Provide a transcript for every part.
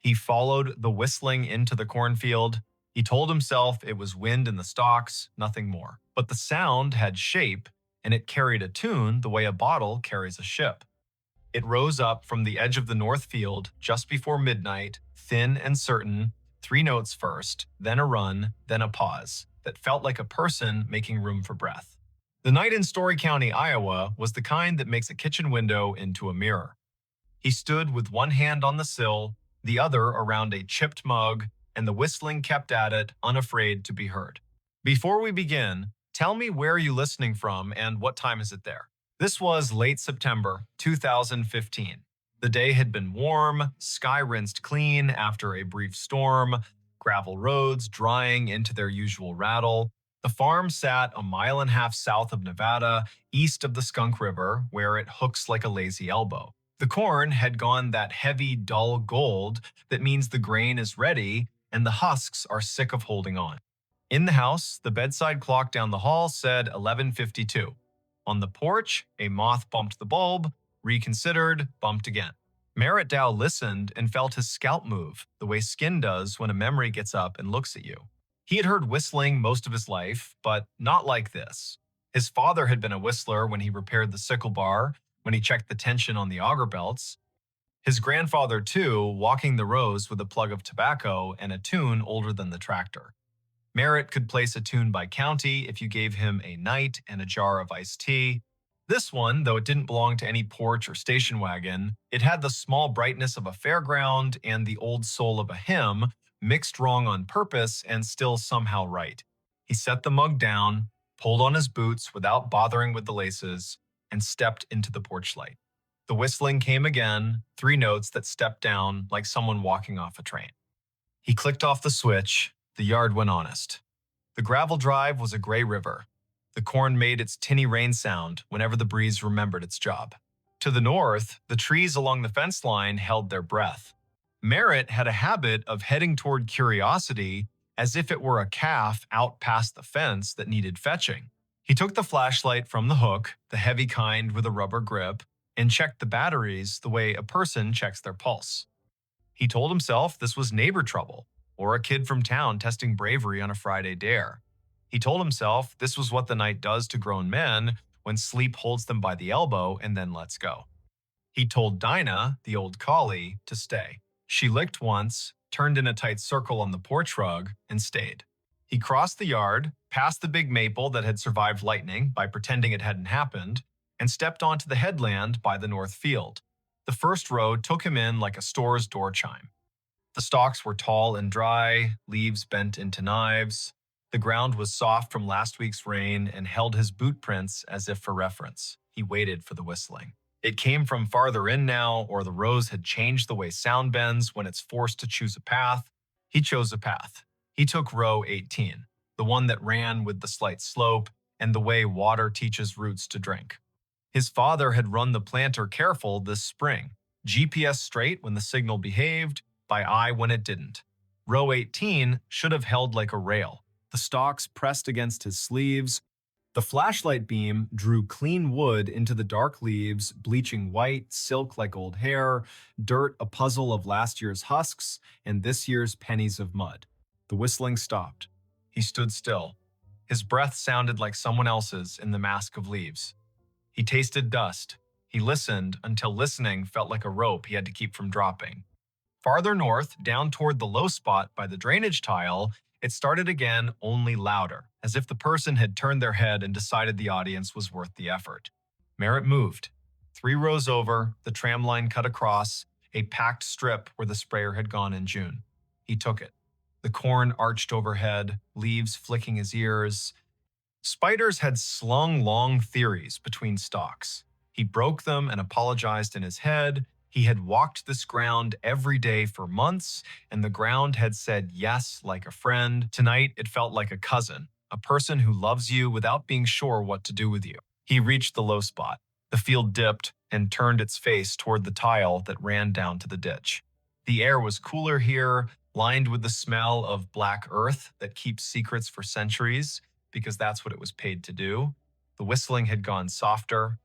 He followed the whistling into the cornfield. He told himself it was wind in the stalks, nothing more. But the sound had shape, and it carried a tune the way a bottle carries a ship. It rose up from the edge of the north field just before midnight, thin and certain, 3 notes first, then a run, then a pause, that felt like a person making room for breath. The night in Story County, Iowa, was the kind that makes a kitchen window into a mirror. He stood with one hand on the sill, the other around a chipped mug, and the whistling kept at it, unafraid to be heard. Before we begin, tell me where you're listening from and what time is it there? This was late September 2015. The day had been warm, sky rinsed clean after a brief storm, gravel roads drying into their usual rattle. The farm sat 1.5 miles south of Nevada, east of the Skunk River, where it hooks like a lazy elbow. The corn had gone that heavy, dull gold that means the grain is ready and the husks are sick of holding on. In the house, the bedside clock down the hall said 11:52. On the porch, a moth bumped the bulb, reconsidered, bumped again. Merritt Dow listened and felt his scalp move, the way skin does when a memory gets up and looks at you. He had heard whistling most of his life, but not like this. His father had been a whistler when he repaired the sickle bar, when he checked the tension on the auger belts. His grandfather, too, walking the rows with a plug of tobacco and a tune older than the tractor. Merritt could place a tune by county if you gave him a night and a jar of iced tea. This one, though it didn't belong to any porch or station wagon, it had the small brightness of a fairground and the old soul of a hymn, mixed wrong on purpose and still somehow right. He set the mug down, pulled on his boots without bothering with the laces, and stepped into the porch light. The whistling came again, 3 notes that stepped down like someone walking off a train. He clicked off the switch. The yard went honest. The gravel drive was a gray river. The corn made its tinny rain sound whenever the breeze remembered its job. To the north, the trees along the fence line held their breath. Merritt had a habit of heading toward curiosity as if it were a calf out past the fence that needed fetching. He took the flashlight from the hook, the heavy kind with a rubber grip, and checked the batteries the way a person checks their pulse. He told himself this was neighbor trouble, or a kid from town testing bravery on a Friday dare. He told himself this was what the night does to grown men when sleep holds them by the elbow and then lets go. He told Dinah, the old collie, to stay. She licked once, turned in a tight circle on the porch rug, and stayed. He crossed the yard, past the big maple that had survived lightning by pretending it hadn't happened, and stepped onto the headland by the north field. The first row took him in like a store's door chime. The stalks were tall and dry, leaves bent into knives. The ground was soft from last week's rain and held his boot prints as if for reference. He waited for the whistling. It came from farther in now, or the rows had changed the way sound bends when it's forced to choose a path. He chose a path. He took row 18, the one that ran with the slight slope and the way water teaches roots to drink. His father had run the planter careful this spring, GPS straight when the signal behaved, by eye when it didn't. Row 18 should have held like a rail, the stalks pressed against his sleeves. The flashlight beam drew clean wood into the dark leaves, bleaching white, silk like old hair, dirt a puzzle of last year's husks, and this year's pennies of mud. The whistling stopped. He stood still. His breath sounded like someone else's in the mask of leaves. He tasted dust. He listened until listening felt like a rope he had to keep from dropping. Farther north, down toward the low spot by the drainage tile, it started again, only louder, as if the person had turned their head and decided the audience was worth the effort. Merritt moved. 3 rows over, the tram line cut across, a packed strip where the sprayer had gone in June. He took it. The corn arched overhead, leaves flicking his ears. Spiders had slung long theories between stalks. He broke them and apologized in his head. He had walked this ground every day for months, and the ground had said yes like a friend. Tonight, it felt like a cousin, a person who loves you without being sure what to do with you. He reached the low spot. The field dipped and turned its face toward the tile that ran down to the ditch. The air was cooler here, lined with the smell of black earth that keeps secrets for centuries, because that's what it was paid to do. The whistling had gone softer.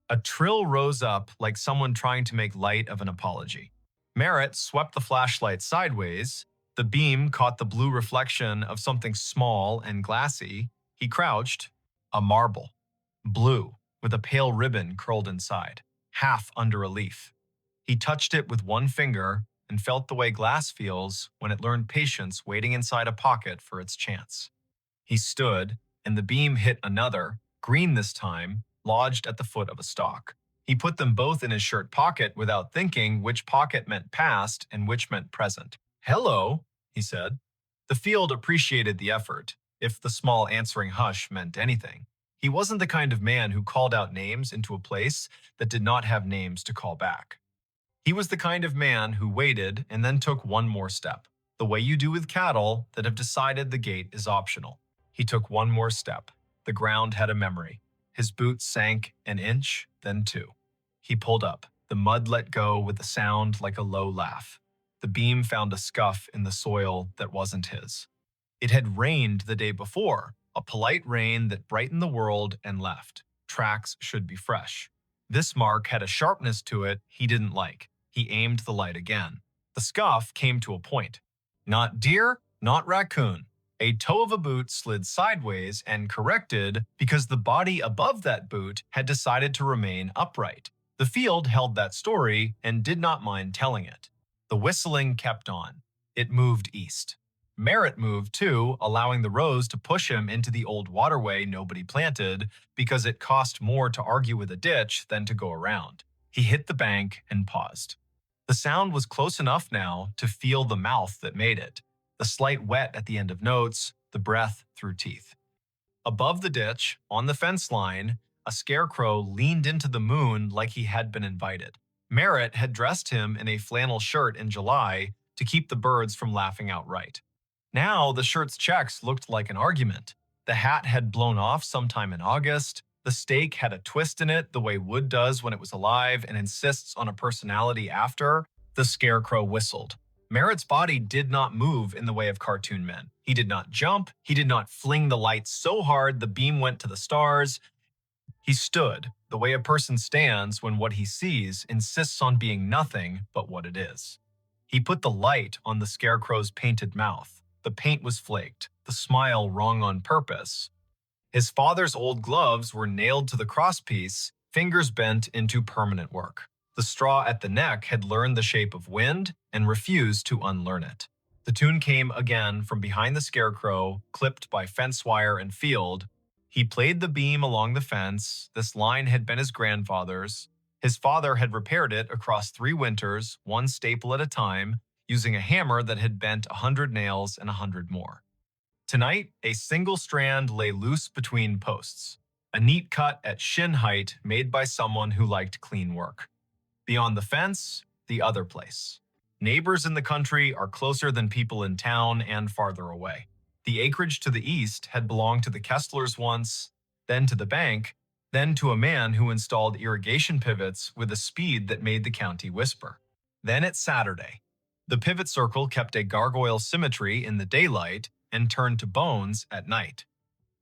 A trill rose up like someone trying to make light of an apology. Merritt swept the flashlight sideways. The beam caught the blue reflection of something small and glassy. He crouched. A marble. Blue, with a pale ribbon curled inside, half under a leaf. He touched it with one finger and felt the way glass feels when it learned patience waiting inside a pocket for its chance. He stood, and the beam hit another, green this time, lodged at the foot of a stalk. He put them both in his shirt pocket without thinking which pocket meant past and which meant present. "Hello," he said. The field appreciated the effort, if the small answering hush meant anything. He wasn't the kind of man who called out names into a place that did not have names to call back. He was the kind of man who waited and then took one more step, the way you do with cattle that have decided the gate is optional. He took one more step. The ground had a memory. His boots sank an inch, then two. He pulled up. The mud let go with a sound like a low laugh. The beam found a scuff in the soil that wasn't his. It had rained the day before, a polite rain that brightened the world and left. Tracks should be fresh. This mark had a sharpness to it he didn't like. He aimed the light again. The scuff came to a point. Not deer, not raccoon. A toe of a boot slid sideways and corrected because the body above that boot had decided to remain upright. The field held that story and did not mind telling it. The whistling kept on. It moved east. Merritt moved too, allowing the rows to push him into the old waterway nobody planted because it cost more to argue with a ditch than to go around. He hit the bank and paused. The sound was close enough now to feel the mouth that made it, the slight wet at the end of notes, the breath through teeth. Above the ditch, on the fence line, a scarecrow leaned into the moon like he had been invited. Merritt had dressed him in a flannel shirt in July to keep the birds from laughing outright. Now the shirt's checks looked like an argument. The hat had blown off sometime in August. The stake had a twist in it the way wood does when it was alive and insists on a personality after. The scarecrow whistled. Merritt's body did not move in the way of cartoon men. He did not jump. He did not fling the light so hard the beam went to the stars. He stood, the way a person stands when what he sees insists on being nothing but what it is. He put the light on the scarecrow's painted mouth. The paint was flaked, the smile wrong on purpose. His father's old gloves were nailed to the crosspiece, fingers bent into permanent work. The straw at the neck had learned the shape of wind and refused to unlearn it. The tune came again from behind the scarecrow, clipped by fence wire and field. He played the beam along the fence. This line had been his grandfather's. His father had repaired it across 3 winters, one staple at a time, using a hammer that had bent 100 nails and 100 more. Tonight, a single strand lay loose between posts, a neat cut at shin height made by someone who liked clean work. Beyond the fence, the other place. Neighbors in the country are closer than people in town and farther away. The acreage to the east had belonged to the Kesslers once, then to the bank, then to a man who installed irrigation pivots with a speed that made the county whisper. Then it's Saturday. The pivot circle kept a gargoyle symmetry in the daylight and turned to bones at night.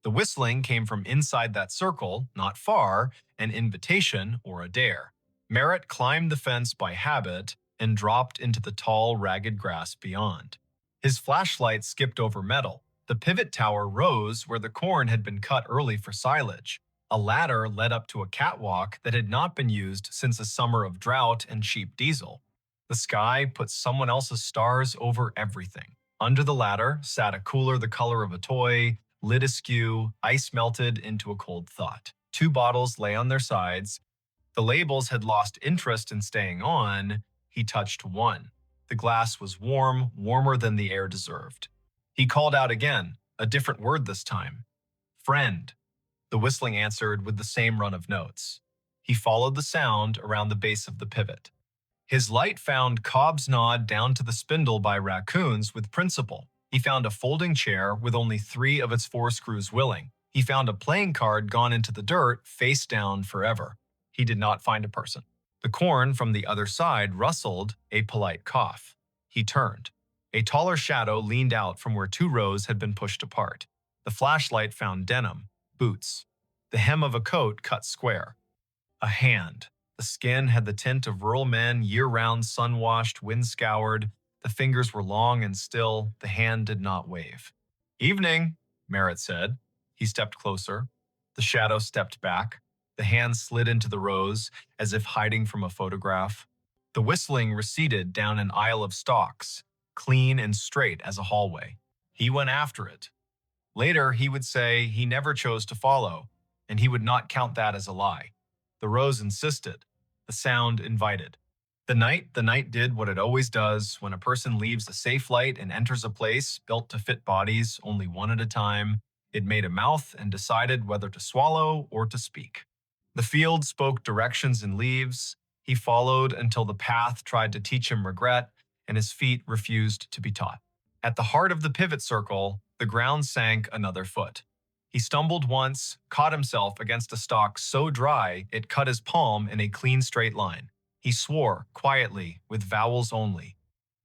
The whistling came from inside that circle, not far, an invitation or a dare. Merritt climbed the fence by habit and dropped into the tall, ragged grass beyond. His flashlight skipped over metal. The pivot tower rose where the corn had been cut early for silage. A ladder led up to a catwalk that had not been used since a summer of drought and cheap diesel. The sky put someone else's stars over everything. Under the ladder sat a cooler the color of a toy, lid askew, ice melted into a cold thought. 2 bottles lay on their sides. The labels had lost interest in staying on. He touched one. The glass was warm, warmer than the air deserved. He called out again, a different word this time. "Friend." The whistling answered with the same run of notes. He followed the sound around the base of the pivot. His light found cobs gnawed down to the spindle by raccoons with principle. He found a folding chair with only 3 of its 4 screws willing. He found a playing card gone into the dirt, face down forever. He did not find a person. The corn from the other side rustled, a polite cough. He turned. A taller shadow leaned out from where 2 rows had been pushed apart. The flashlight found denim, boots, the hem of a coat cut square. A hand. The skin had the tint of rural men, year-round, sun-washed, wind-scoured. The fingers were long and still. The hand did not wave. "Evening," Merritt said. He stepped closer. The shadow stepped back. The hand slid into the rose, as if hiding from a photograph. The whistling receded down an aisle of stalks, clean and straight as a hallway. He went after it. Later, he would say he never chose to follow, and he would not count that as a lie. The rose insisted. The sound invited. The night did what it always does when a person leaves a safe light and enters a place built to fit bodies only one at a time. It made a mouth and decided whether to swallow or to speak. The field spoke directions in leaves. He followed until the path tried to teach him regret, and his feet refused to be taught. At the heart of the pivot circle, the ground sank another foot. He stumbled once, caught himself against a stalk so dry it cut his palm in a clean straight line. He swore, quietly, with vowels only.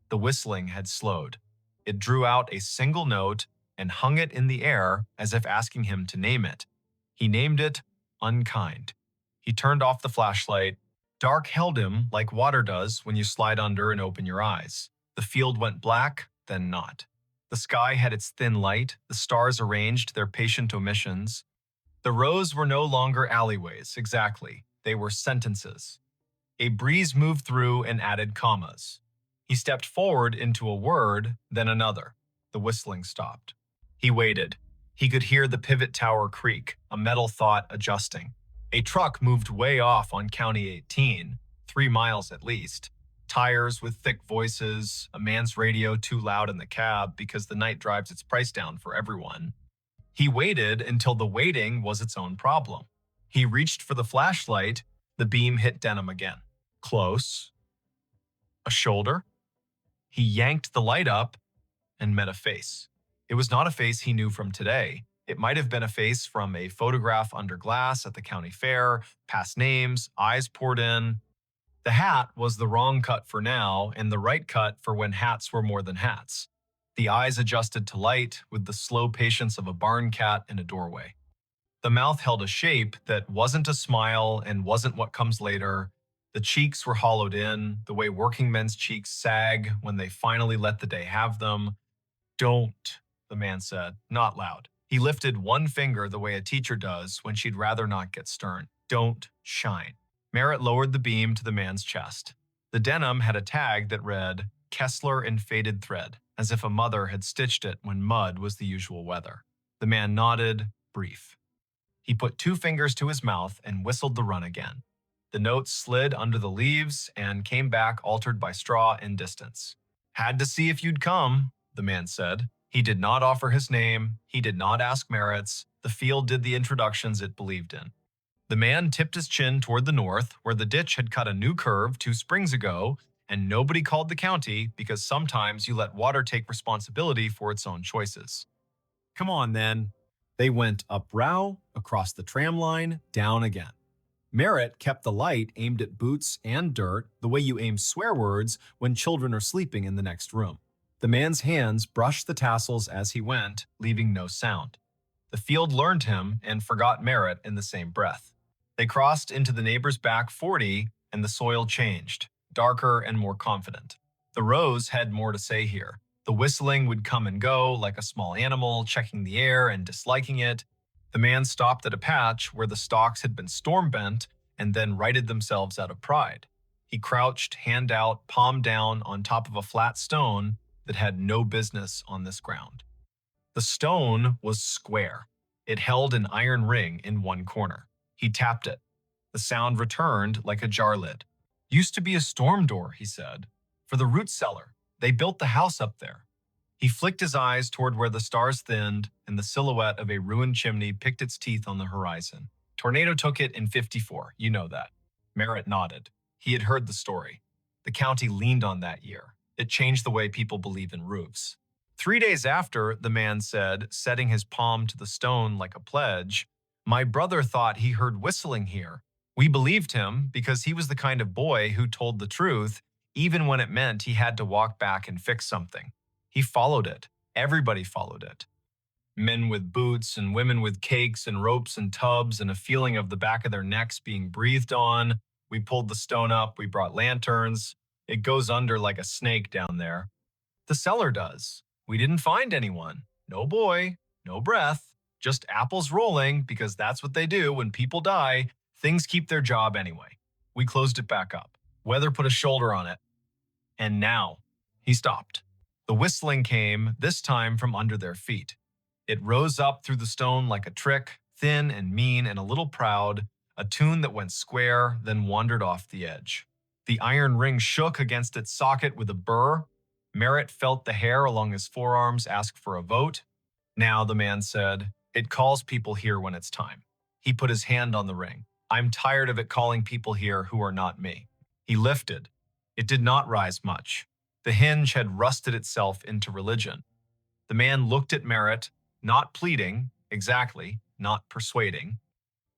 The whistling had slowed. It drew out a single note and hung it in the air as if asking him to name it. He named it Unkind. He turned off the flashlight. Dark held him like water does when you slide under and open your eyes. The field went black, then not. The sky had its thin light, the stars arranged their patient omissions. The rows were no longer alleyways, exactly. They were sentences. A breeze moved through and added commas. He stepped forward into a word, then another. The whistling stopped. He waited. He could hear the pivot tower creak, a metal thought adjusting. A truck moved way off on County 18, 3 miles at least. Tires with thick voices, a man's radio too loud in the cab because the night drives its price down for everyone. He waited until the waiting was its own problem. He reached for the flashlight. The beam hit denim again. Close. A shoulder. He yanked the light up and met a face. It was not a face he knew from today. It might have been a face from a photograph under glass at the county fair, past names, eyes poured in. The hat was the wrong cut for now and the right cut for when hats were more than hats. The eyes adjusted to light with the slow patience of a barn cat in a doorway. The mouth held a shape that wasn't a smile and wasn't what comes later. The cheeks were hollowed in, the way working men's cheeks sag when they finally let the day have them. "Don't," the man said, not loud. He lifted one finger the way a teacher does when she'd rather not get stern. "Don't shine." Merritt lowered the beam to the man's chest. The denim had a tag that read, "Kessler in faded thread," as if a mother had stitched it when mud was the usual weather. The man nodded, brief. He put 2 fingers to his mouth and whistled the run again. The notes slid under the leaves and came back altered by straw and distance. "Had to see if you'd come," the man said. He did not offer his name. He did not ask Merritt's. The field did the introductions it believed in. The man tipped his chin toward the north, where the ditch had cut a new curve 2 springs ago, and nobody called the county because sometimes you let water take responsibility for its own choices. "Come on, then." They went up Row, across the tram line, down again. Merritt kept the light aimed at boots and dirt the way you aim swear words when children are sleeping in the next room. The man's hands brushed the tassels as he went, leaving no sound. The field learned him and forgot Merritt in the same breath. They crossed into the neighbor's back 40, and the soil changed, darker and more confident. The rows had more to say here. The whistling would come and go like a small animal, checking the air and disliking it. The man stopped at a patch where the stalks had been storm-bent and then righted themselves out of pride. He crouched, hand out, palm down on top of a flat stone that had no business on this ground. The stone was square. It held an iron ring in one corner. He tapped it. The sound returned like a jar lid. "Used to be a storm door," he said. "For the root cellar. They built the house up there." He flicked his eyes toward where the stars thinned and the silhouette of a ruined chimney picked its teeth on the horizon. "Tornado took it in 54, you know that." Merritt nodded. He had heard the story. The county leaned on that year. It changed the way people believe in roofs. 3 days after, the man said, setting his palm to the stone like a pledge, "My brother thought he heard whistling here. We believed him because he was the kind of boy who told the truth, even when it meant he had to walk back and fix something. He followed it. Everybody followed it. Men with boots and women with cakes and ropes and tubs and a feeling of the back of their necks being breathed on. We pulled the stone up, we brought lanterns. It goes under like a snake down there. The cellar does. We didn't find anyone. No boy, no breath, just apples rolling because that's what they do when people die. Things keep their job anyway. We closed it back up. Weather put a shoulder on it. And now, he stopped. The whistling came, this time from under their feet. It rose up through the stone like a trick, thin and mean and a little proud, a tune that went square, then wandered off the edge. The iron ring shook against its socket with a burr. Merritt felt the hair along his forearms ask for a vote. Now, the man said, it calls people here when it's time. He put his hand on the ring. I'm tired of it calling people here who are not me. He lifted. It did not rise much. The hinge had rusted itself into religion. The man looked at Merritt, not pleading, exactly, not persuading.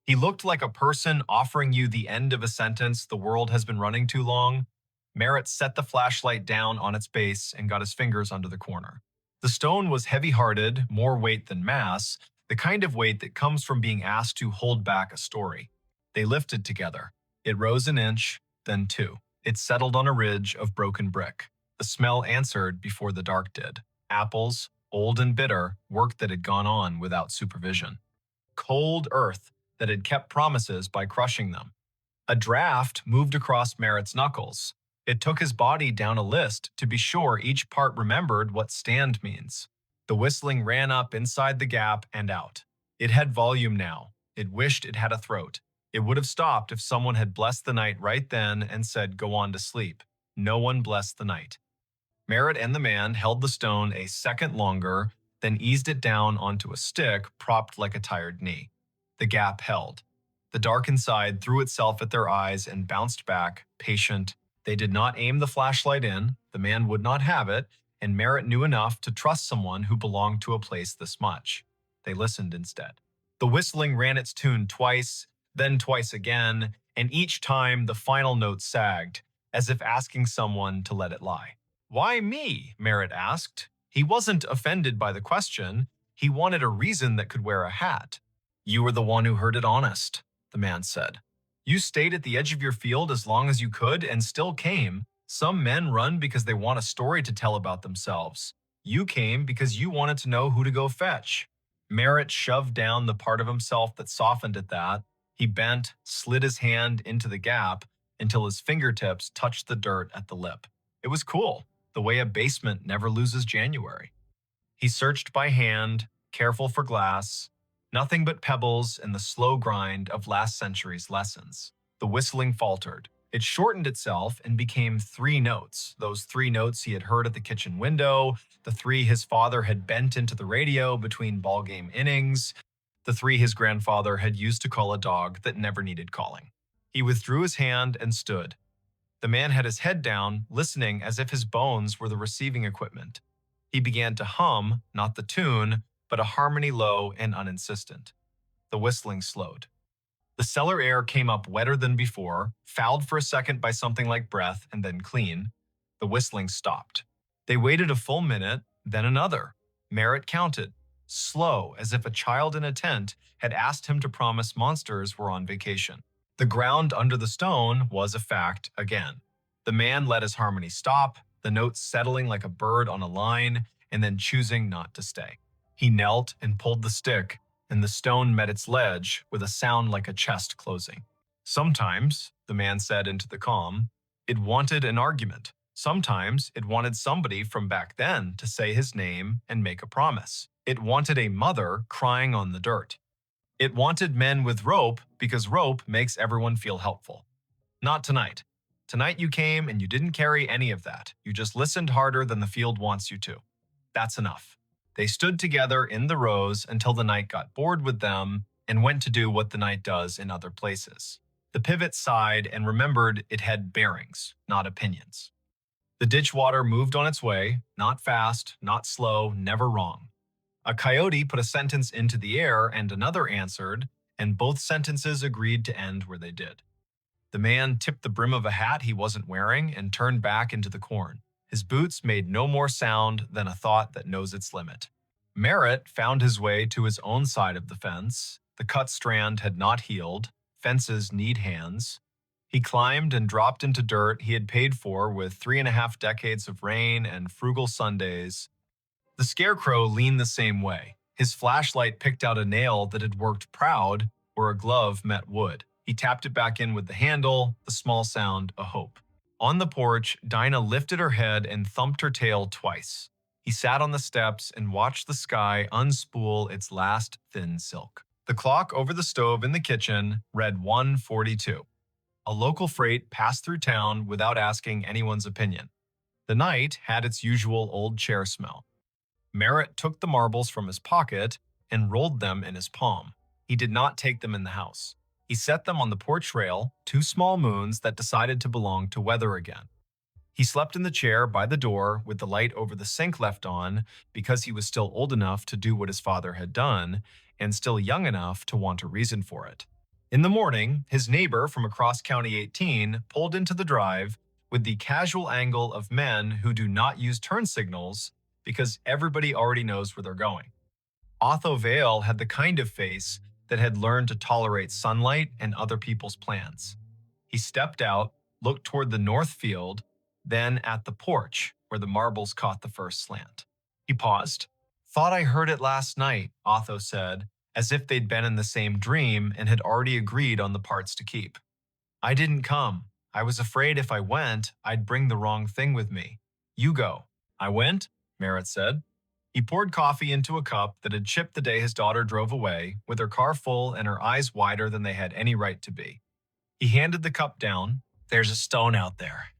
He looked like a person offering you the end of a sentence the world has been running too long. Merritt set the flashlight down on its base and got his fingers under the corner. The stone was heavy-hearted, more weight than mass, the kind of weight that comes from being asked to hold back a story. They lifted together. It rose an inch, then two. It settled on a ridge of broken brick. The smell answered before the dark did. Apples, old and bitter, work that had gone on without supervision. Cold earth that had kept promises by crushing them. A draft moved across Merritt's knuckles. It took his body down a list to be sure each part remembered what stand means. The whistling ran up inside the gap and out. It had volume now. It wished it had a throat. It would have stopped if someone had blessed the night right then and said, go on to sleep. No one blessed the night. Merritt and the man held the stone a second longer, then eased it down onto a stick propped like a tired knee. The gap held. The dark inside threw itself at their eyes and bounced back, patient. They did not aim the flashlight in, the man would not have it, and Merritt knew enough to trust someone who belonged to a place this much. They listened instead. The whistling ran its tune twice, then twice again, and each time the final note sagged, as if asking someone to let it lie. Why me? Merritt asked. He wasn't offended by the question. He wanted a reason that could wear a hat. You were the one who heard it honest, the man said. You stayed at the edge of your field as long as you could and still came. Some men run because they want a story to tell about themselves. You came because you wanted to know who to go fetch. Merritt shoved down the part of himself that softened at that. He bent, slid his hand into the gap until his fingertips touched the dirt at the lip. It was cool, the way a basement never loses January. He searched by hand, careful for glass, nothing but pebbles and the slow grind of last century's lessons. The whistling faltered. It shortened itself and became 3 notes, those 3 notes he had heard at the kitchen window, the 3 his father had bent into the radio between ballgame innings, the 3 his grandfather had used to call a dog that never needed calling. He withdrew his hand and stood. The man had his head down, listening as if his bones were the receiving equipment. He began to hum, not the tune, but a harmony low and uninsistent. The whistling slowed. The cellar air came up wetter than before, fouled for a second by something like breath, and then clean. The whistling stopped. They waited a full minute, then another. Merritt counted, slow as if a child in a tent had asked him to promise monsters were on vacation. The ground under the stone was a fact again. The man let his harmony stop, the notes settling like a bird on a line, and then choosing not to stay. He knelt and pulled the stick, and the stone met its ledge with a sound like a chest closing. Sometimes, the man said into the calm, it wanted an argument. Sometimes it wanted somebody from back then to say his name and make a promise. It wanted a mother crying on the dirt. It wanted men with rope because rope makes everyone feel helpful. Not tonight. Tonight you came and you didn't carry any of that. You just listened harder than the field wants you to. That's enough. They stood together in the rows until the night got bored with them and went to do what the night does in other places. The pivot sighed and remembered it had bearings, not opinions. The ditch water moved on its way, not fast, not slow, never wrong. A coyote put a sentence into the air and another answered, and both sentences agreed to end where they did. The man tipped the brim of a hat he wasn't wearing and turned back into the corn. His boots made no more sound than a thought that knows its limit. Merritt found his way to his own side of the fence. The cut strand had not healed. Fences need hands. He climbed and dropped into dirt he had paid for with 3.5 decades of rain and frugal Sundays. The scarecrow leaned the same way. His flashlight picked out a nail that had worked proud where a glove met wood. He tapped it back in with the handle, the small sound a hope. On the porch, Dinah lifted her head and thumped her tail twice. He sat on the steps and watched the sky unspool its last thin silk. The clock over the stove in the kitchen read 1:42. A local freight passed through town without asking anyone's opinion. The night had its usual old chair smell. Merritt took the marbles from his pocket and rolled them in his palm. He did not take them in the house. He set them on the porch rail, two small moons that decided to belong to weather again. He slept in the chair by the door with the light over the sink left on because he was still old enough to do what his father had done and still young enough to want a reason for it. In the morning, his neighbor from across County 18 pulled into the drive with the casual angle of men who do not use turn signals because everybody already knows where they're going. Otho Vale had the kind of face that had learned to tolerate sunlight and other people's plans. He stepped out, looked toward the north field, then at the porch where the marbles caught the first slant. He paused. "Thought I heard it last night," Otho said, as if they'd been in the same dream and had already agreed on the parts to keep. "I didn't come. I was afraid if I went, I'd bring the wrong thing with me. You go." "I went," Merritt said. He poured coffee into a cup that had chipped the day his daughter drove away, with her car full and her eyes wider than they had any right to be. He handed the cup down. "There's a stone out there.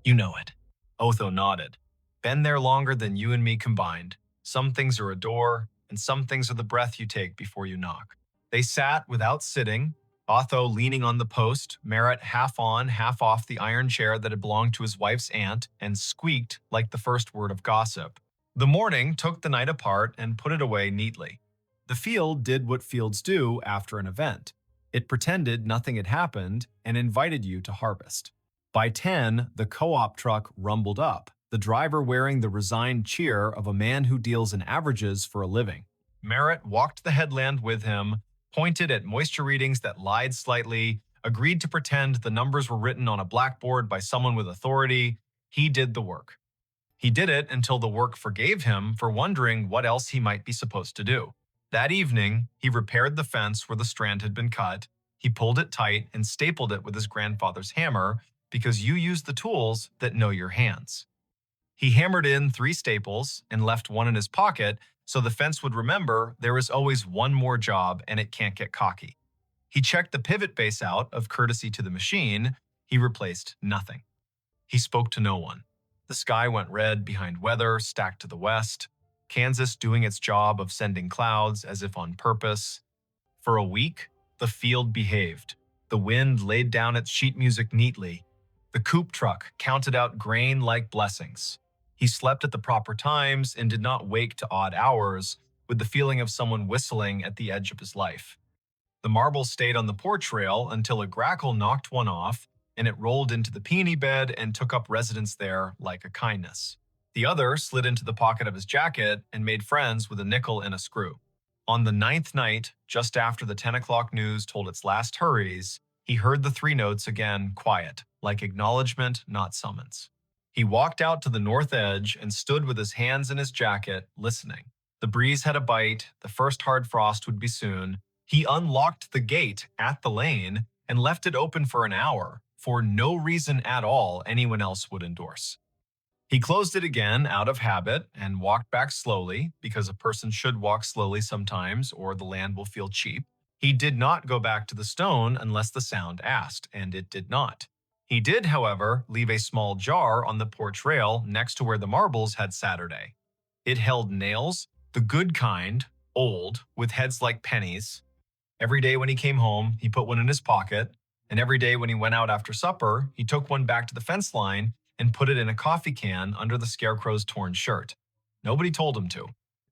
You know it." Otho nodded. "Been there longer than you and me combined. Some things are a door, and some things are the breath you take before you knock." They sat without sitting, Otho leaning on the post, Merritt half on, half off the iron chair that had belonged to his wife's aunt, and squeaked like the first word of gossip. The morning took the night apart and put it away neatly. The field did what fields do after an event. It pretended nothing had happened and invited you to harvest. By 10, the co-op truck rumbled up, the driver wearing the resigned cheer of a man who deals in averages for a living. Merritt walked the headland with him, pointed at moisture readings that lied slightly, agreed to pretend the numbers were written on a blackboard by someone with authority. He did the work. He did it until the work forgave him for wondering what else he might be supposed to do. That evening, he repaired the fence where the strand had been cut. He pulled it tight and stapled it with his grandfather's hammer because you use the tools that know your hands. He hammered in 3 staples and left one in his pocket so the fence would remember there is always one more job and it can't get cocky. He checked the pivot base out of courtesy to the machine. He replaced nothing. He spoke to no one. The sky went red behind weather stacked to the west, Kansas doing its job of sending clouds as if on purpose. For a week, the field behaved. The wind laid down its sheet music neatly. The coupe truck counted out grain like blessings. He slept at the proper times and did not wake to odd hours with the feeling of someone whistling at the edge of his life. The marbles stayed on the porch rail until a grackle knocked one off and it rolled into the peony bed and took up residence there like a kindness. The other slid into the pocket of his jacket and made friends with a nickel and a screw. On the 9th night, just after the 10 o'clock news told its last hurries, he heard the 3 notes again quiet, like acknowledgement, not summons. He walked out to the north edge and stood with his hands in his jacket, listening. The breeze had a bite, the first hard frost would be soon. He unlocked the gate at the lane and left it open for an hour, for no reason at all anyone else would endorse. He closed it again out of habit and walked back slowly, because a person should walk slowly sometimes or the land will feel cheap. He did not go back to the stone unless the sound asked, and it did not. He did, however, leave a small jar on the porch rail next to where the marbles had Saturday. It held nails, the good kind, old, with heads like pennies. Every day when he came home, he put one in his pocket, and every day when he went out after supper, he took one back to the fence line and put it in a coffee can under the scarecrow's torn shirt. Nobody told him to.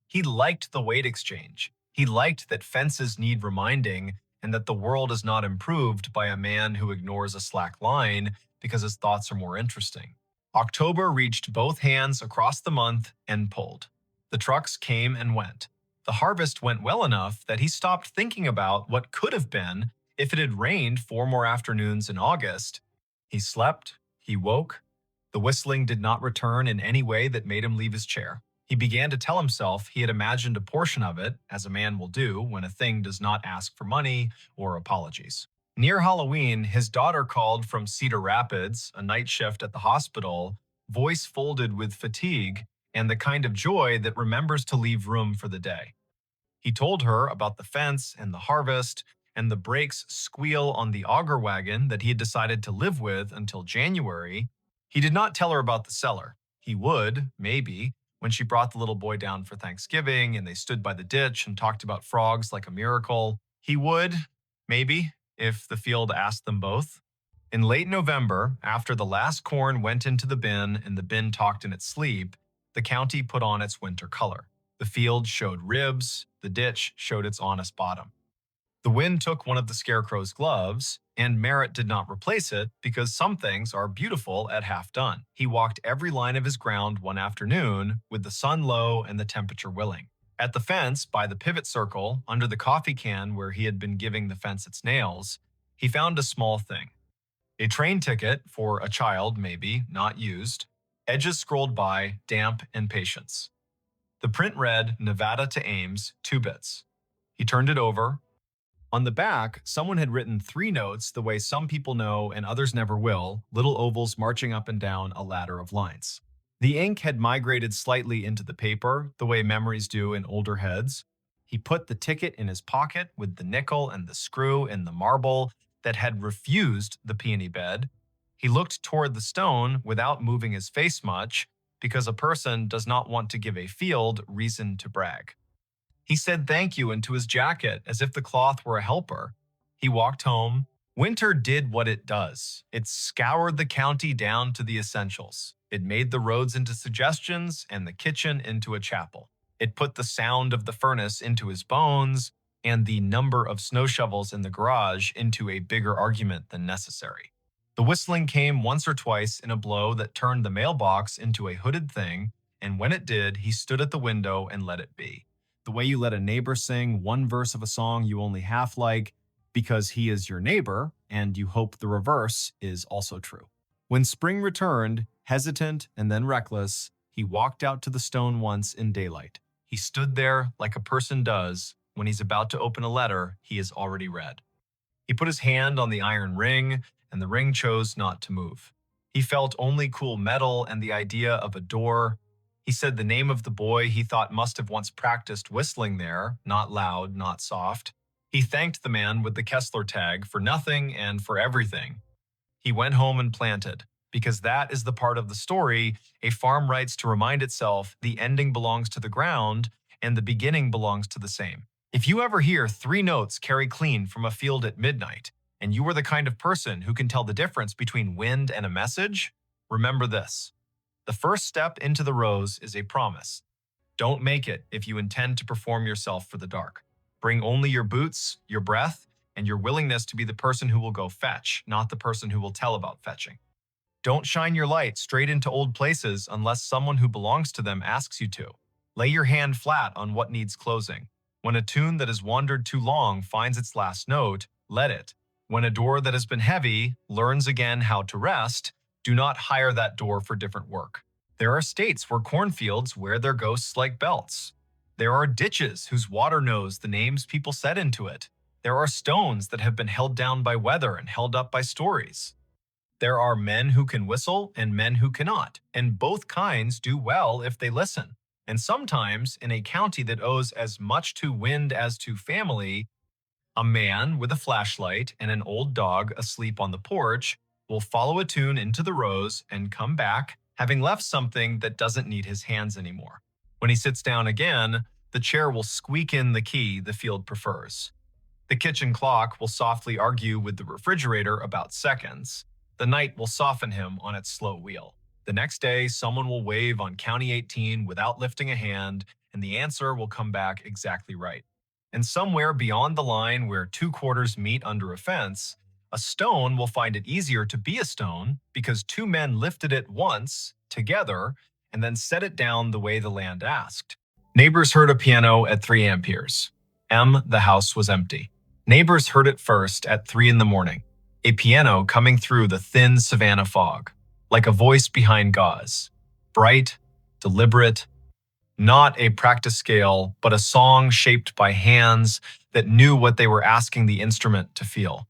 He liked the weight exchange. He liked that fences need reminding and that the world is not improved by a man who ignores a slack line because his thoughts are more interesting. October reached both hands across the month and pulled. The trucks came and went. The harvest went well enough that he stopped thinking about what could have been If it had rained 4 more afternoons in August, he slept, he woke. The whistling did not return in any way that made him leave his chair. He began to tell himself he had imagined a portion of it, as a man will do when a thing does not ask for money or apologies. Near Halloween, his daughter called from Cedar Rapids, a night shift at the hospital, voice folded with fatigue and the kind of joy that remembers to leave room for the day. He told her about the fence and the harvest and the brakes squeal on the auger wagon that he had decided to live with until January. He did not tell her about the cellar. He would, maybe, when she brought the little boy down for Thanksgiving and they stood by the ditch and talked about frogs like a miracle. He would, maybe, if the field asked them both. In late November, after the last corn went into the bin and the bin talked in its sleep, the county put on its winter color. The field showed ribs, the ditch showed its honest bottom. The wind took one of the scarecrow's gloves, and Merritt did not replace it because some things are beautiful at half done. He walked every line of his ground one afternoon with the sun low and the temperature willing. At the fence, by the pivot circle, under the coffee can where he had been giving the fence its nails, he found a small thing. A train ticket for a child, maybe, not used. Edges scrolled by, damp and patience. The print read, Nevada to Ames, 2 bits. He turned it over. On the back, someone had written 3 notes the way some people know and others never will, little ovals marching up and down a ladder of lines. The ink had migrated slightly into the paper, the way memories do in older heads. He put the ticket in his pocket with the nickel and the screw and the marble that had refused the peony bed. He looked toward the stone without moving his face much, because a person does not want to give a field reason to brag. He said thank you into his jacket as if the cloth were a helper. He walked home. Winter did what it does. It scoured the county down to the essentials. It made the roads into suggestions and the kitchen into a chapel. It put the sound of the furnace into his bones and the number of snow shovels in the garage into a bigger argument than necessary. The whistling came once or twice in a blow that turned the mailbox into a hooded thing, and when it did, he stood at the window and let it be. The way you let a neighbor sing one verse of a song you only half like because he is your neighbor, and you hope the reverse is also true. When spring returned, hesitant and then reckless, he walked out to the stone once in daylight. He stood there like a person does when he's about to open a letter he has already read. He put his hand on the iron ring, and the ring chose not to move. He felt only cool metal and the idea of a door. He said the name of the boy he thought must have once practiced whistling there, not loud, not soft. He thanked the man with the Kessler tag for nothing and for everything. He went home and planted, because that is the part of the story a farm writes to remind itself the ending belongs to the ground and the beginning belongs to the same. If you ever hear 3 notes carry clean from a field at midnight, and you are the kind of person who can tell the difference between wind and a message, remember this. The first step into the rose is a promise. Don't make it if you intend to perform yourself for the dark. Bring only your boots, your breath, and your willingness to be the person who will go fetch, not the person who will tell about fetching. Don't shine your light straight into old places unless someone who belongs to them asks you to. Lay your hand flat on what needs closing. When a tune that has wandered too long finds its last note, let it. When a door that has been heavy learns again how to rest, do not hire that door for different work. There are states where cornfields wear their ghosts like belts. There are ditches whose water knows the names people set into it. There are stones that have been held down by weather and held up by stories. There are men who can whistle and men who cannot, and both kinds do well if they listen. And sometimes, in a county that owes as much to wind as to family, a man with a flashlight and an old dog asleep on the porch will follow a tune into the rose and come back, having left something that doesn't need his hands anymore. When he sits down again, the chair will squeak in the key the field prefers. The kitchen clock will softly argue with the refrigerator about seconds. The night will soften him on its slow wheel. The next day, someone will wave on County 18 without lifting a hand, and the answer will come back exactly right. And somewhere beyond the line where 2 quarters meet under a fence, a stone will find it easier to be a stone because 2 men lifted it once, together, and then set it down the way the land asked. Neighbors heard a piano at 3 amperes. The house was empty. Neighbors heard it first at 3 in the morning, a piano coming through the thin savanna fog, like a voice behind gauze. Bright, deliberate, not a practice scale, but a song shaped by hands that knew what they were asking the instrument to feel.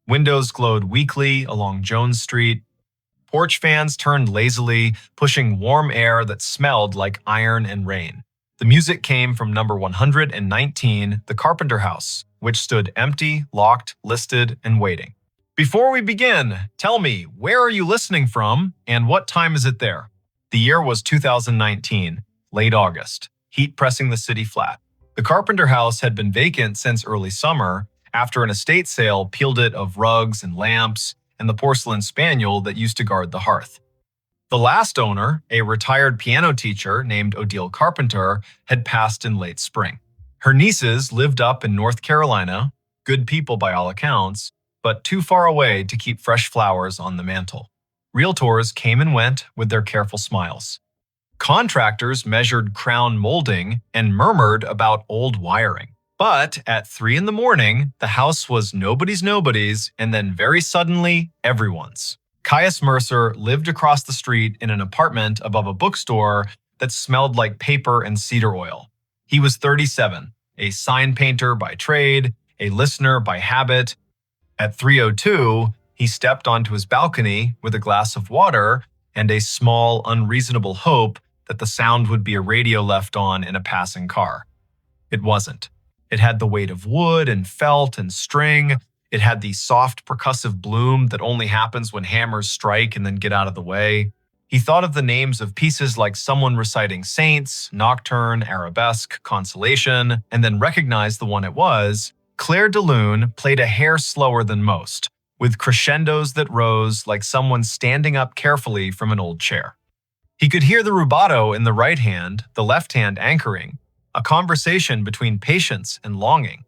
Windows glowed weakly along Jones Street. Porch fans turned lazily, pushing warm air that smelled like iron and rain. The music came from number 119, the Carpenter House, which stood empty, locked, listed, and waiting. Before we begin, tell me, where are you listening from, and what time is it there? The year was 2019, late August, heat pressing the city flat. The Carpenter House had been vacant since early summer, after an estate sale peeled it of rugs and lamps and the porcelain spaniel that used to guard the hearth. The last owner, a retired piano teacher named Odile Carpenter, had passed in late spring. Her nieces lived up in North Carolina, good people by all accounts, but too far away to keep fresh flowers on the mantel. Realtors came and went with their careful smiles. Contractors measured crown molding and murmured about old wiring. But at 3 in the morning, the house was nobody's, and then very suddenly, everyone's. Caius Mercer lived across the street in an apartment above a bookstore that smelled like paper and cedar oil. He was 37, a sign painter by trade, a listener by habit. At 3:02, he stepped onto his balcony with a glass of water and a small, unreasonable hope that the sound would be a radio left on in a passing car. It wasn't. It had the weight of wood and felt and string. It had the soft percussive bloom that only happens when hammers strike and then get out of the way. He thought of the names of pieces like someone reciting Saints, Nocturne, Arabesque, Consolation, and then recognized the one it was. Claire de Lune played a hair slower than most, with crescendos that rose like someone standing up carefully from an old chair. He could hear the rubato in the right hand, the left hand anchoring, a conversation between patience and longing.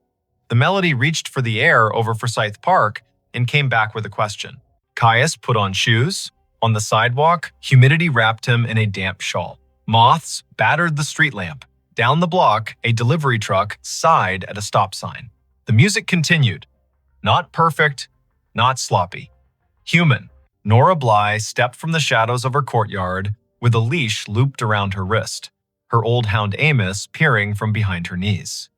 The melody reached for the air over Forsyth Park and came back with a question. Caius put on shoes. On the sidewalk, humidity wrapped him in a damp shawl. Moths battered the street lamp. Down the block, a delivery truck sighed at a stop sign. The music continued. Not perfect, not sloppy. Human. Nora Bly stepped from the shadows of her courtyard with a leash looped around her wrist, her old hound Amos peering from behind her knees.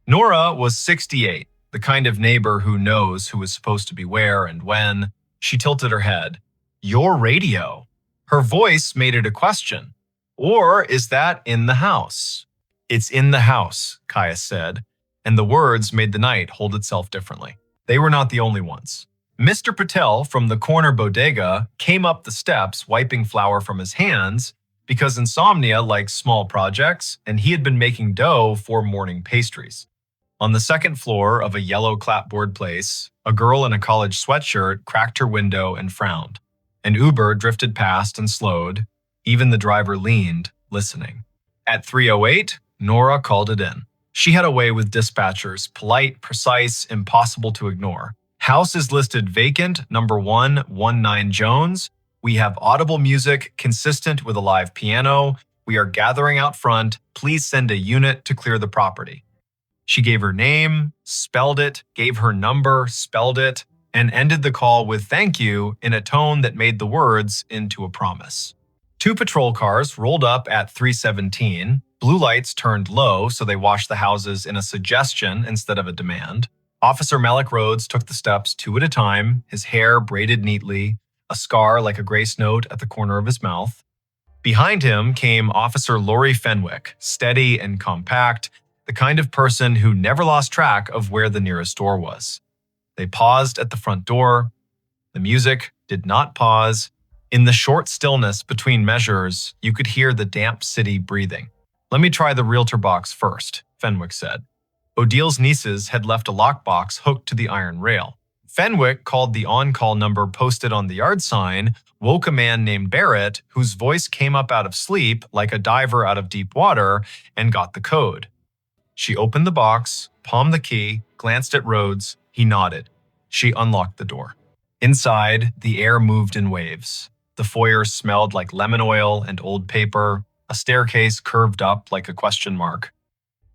Nora was 68, the kind of neighbor who knows who is supposed to be where and when. She tilted her head. Your radio. Her voice made it a question. Or is that in the house? It's in the house, Caius said, and the words made the night hold itself differently. They were not the only ones. Mr. Patel from the corner bodega came up the steps wiping flour from his hands because insomnia likes small projects, and he had been making dough for morning pastries. On the second floor of a yellow clapboard place, a girl in a college sweatshirt cracked her window and frowned. An Uber drifted past and slowed. Even the driver leaned, listening. At 3:08, Nora called it in. She had a way with dispatchers, polite, precise, impossible to ignore. House is listed vacant, number 119 Jones. We have audible music consistent with a live piano. We are gathering out front. Please send a unit to clear the property. She gave her name, spelled it, gave her number, spelled it, and ended the call with thank you in a tone that made the words into a promise. 2 patrol cars rolled up at 3:17. Blue lights turned low so they washed the houses in a suggestion instead of a demand. Officer Malik Rhodes took the steps 2 at a time, his hair braided neatly, a scar like a grace note at the corner of his mouth. Behind him came Officer Lori Fenwick, steady and compact, the kind of person who never lost track of where the nearest door was. They paused at the front door. The music did not pause. In the short stillness between measures, you could hear the damp city breathing. Let me try the realtor box first, Fenwick said. Odile's nieces had left a lockbox hooked to the iron rail. Fenwick called the on-call number posted on the yard sign, woke a man named Barrett, whose voice came up out of sleep like a diver out of deep water, and got the code. She opened the box, palmed the key, glanced at Rhodes. He nodded. She unlocked the door. Inside, the air moved in waves. The foyer smelled like lemon oil and old paper. A staircase curved up like a question mark.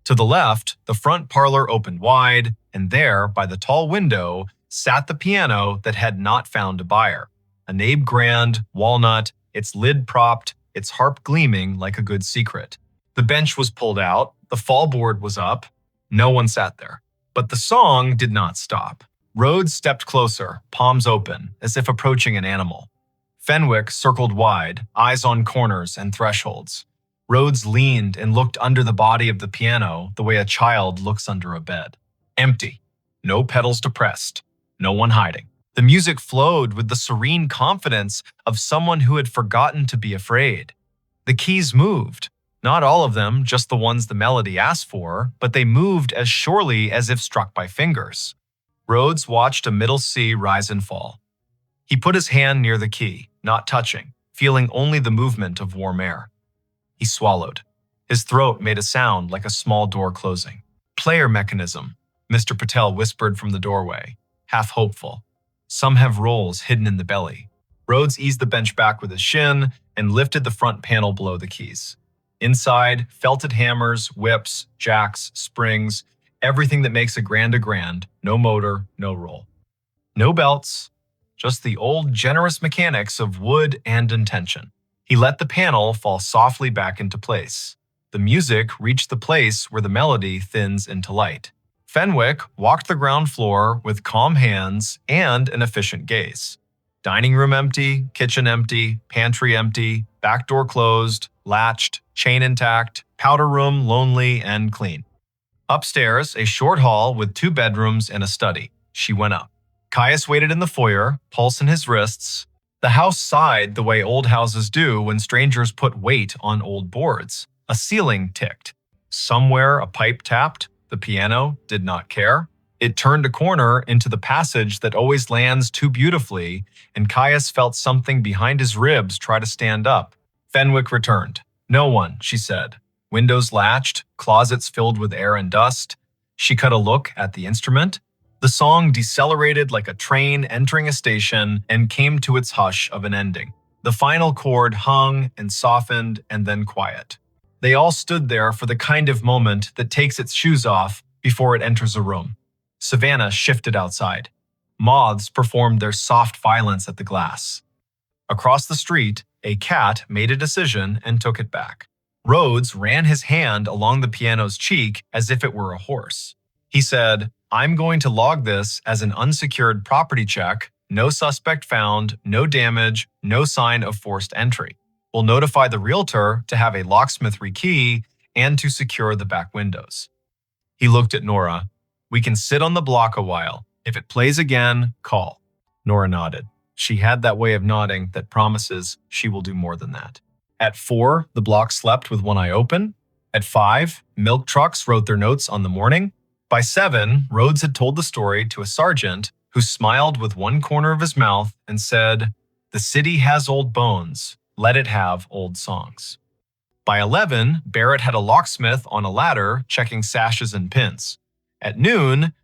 To the left, the front parlor opened wide, and there, by the tall window, sat the piano that had not found a buyer. A Nabe Grand, walnut, its lid propped, its harp gleaming like a good secret. The bench was pulled out, the fallboard was up. No one sat there. But the song did not stop. Rhodes stepped closer, palms open, as if approaching an animal. Fenwick circled wide, eyes on corners and thresholds. Rhodes leaned and looked under the body of the piano the way a child looks under a bed. Empty. No pedals depressed. No one hiding. The music flowed with the serene confidence of someone who had forgotten to be afraid. The keys moved. Not all of them, just the ones the melody asked for, but they moved as surely as if struck by fingers. Rhodes watched a middle C rise and fall. He put his hand near the key, not touching, feeling only the movement of warm air. He swallowed. His throat made a sound like a small door closing. Player mechanism, Mr. Patel whispered from the doorway, half hopeful. Some have rolls hidden in the belly. Rhodes eased the bench back with his shin and lifted the front panel below the keys. Inside, felted hammers, whips, jacks, springs, everything that makes a grand, no motor, no roll. No belts, just the old generous mechanics of wood and intention. He let the panel fall softly back into place. The music reached the place where the melody thins into light. Fenwick walked the ground floor with calm hands and an efficient gaze. Dining room empty, kitchen empty, pantry empty, back door closed, latched, chain intact, powder room lonely and clean. Upstairs, a short hall with 2 bedrooms and a study. She went up. Caius waited in the foyer, pulse in his wrists. The house sighed the way old houses do when strangers put weight on old boards. A ceiling ticked. Somewhere a pipe tapped. The piano did not care. It turned a corner into the passage that always lands too beautifully, and Caius felt something behind his ribs try to stand up. Fenwick returned. No one, she said. Windows latched, closets filled with air and dust. She cut a look at the instrument. The song decelerated like a train entering a station and came to its hush of an ending. The final chord hung and softened and then quiet. They all stood there for the kind of moment that takes its shoes off before it enters a room. Savannah shifted outside. Moths performed their soft violence at the glass. Across the street, a cat made a decision and took it back. Rhodes ran his hand along the piano's cheek as if it were a horse. He said, "I'm going to log this as an unsecured property check, no suspect found, no damage, no sign of forced entry. We'll notify the realtor to have a locksmith rekey and to secure the back windows." He looked at Nora. "We can sit on the block a while. If it plays again, call." Nora nodded. She had that way of nodding that promises she will do more than that. At 4, the block slept with one eye open. At 5, milk trucks wrote their notes on the morning. By 7, Rhodes had told the story to a sergeant who smiled with one corner of his mouth and said, "The city has old bones. Let it have old songs." By 11, Barrett had a locksmith on a ladder checking sashes and pins. At noon,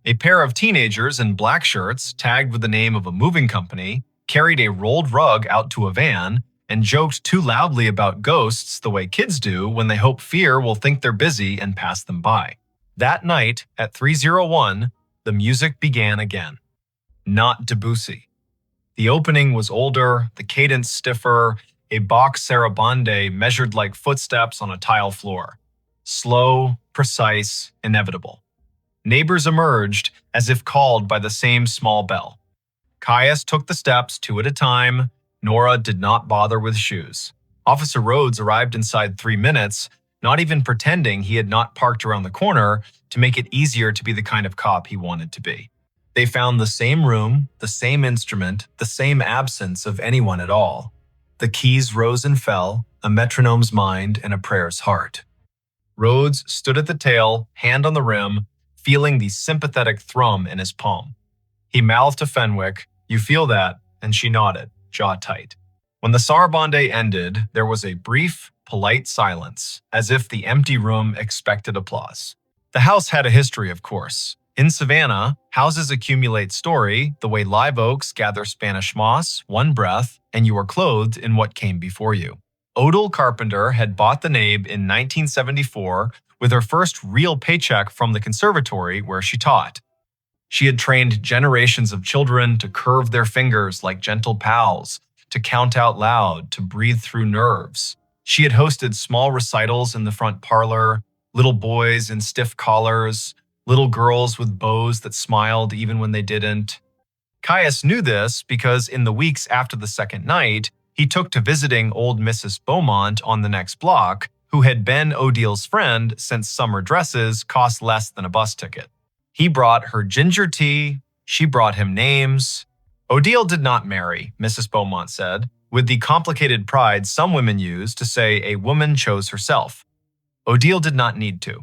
a pair of teenagers in black shirts, tagged with the name of a moving company, carried a rolled rug out to a van and joked too loudly about ghosts the way kids do when they hope fear will think they're busy and pass them by. That night, at 3:01, the music began again. Not Debussy. The opening was older, the cadence stiffer, a Bach sarabande measured like footsteps on a tile floor. Slow, precise, inevitable. Neighbors emerged as if called by the same small bell. Caius took the steps 2 at a time. Nora did not bother with shoes. Officer Rhodes arrived inside 3 minutes, not even pretending he had not parked around the corner to make it easier to be the kind of cop he wanted to be. They found the same room, the same instrument, the same absence of anyone at all. The keys rose and fell, a metronome's mind and a prayer's heart. Rhodes stood at the tail, hand on the rim, feeling the sympathetic thrum in his palm. He mouthed to Fenwick, "You feel that?" and she nodded, jaw tight. When the sarabande ended, there was a brief, polite silence, as if the empty room expected applause. The house had a history, of course. In Savannah, houses accumulate story the way live oaks gather Spanish moss, one breath, and you are clothed in what came before you. Odile Carpenter had bought the name in 1974 with her first real paycheck from the conservatory where she taught. She had trained generations of children to curve their fingers like gentle pals, to count out loud, to breathe through nerves. She had hosted small recitals in the front parlor, little boys in stiff collars, little girls with bows that smiled even when they didn't. Caius knew this because in the weeks after the second night, he took to visiting old Mrs. Beaumont on the next block, who had been Odile's friend since summer dresses cost less than a bus ticket. He brought her ginger tea, she brought him names. Odile did not marry, Mrs. Beaumont said, with the complicated pride some women use to say a woman chose herself. Odile did not need to.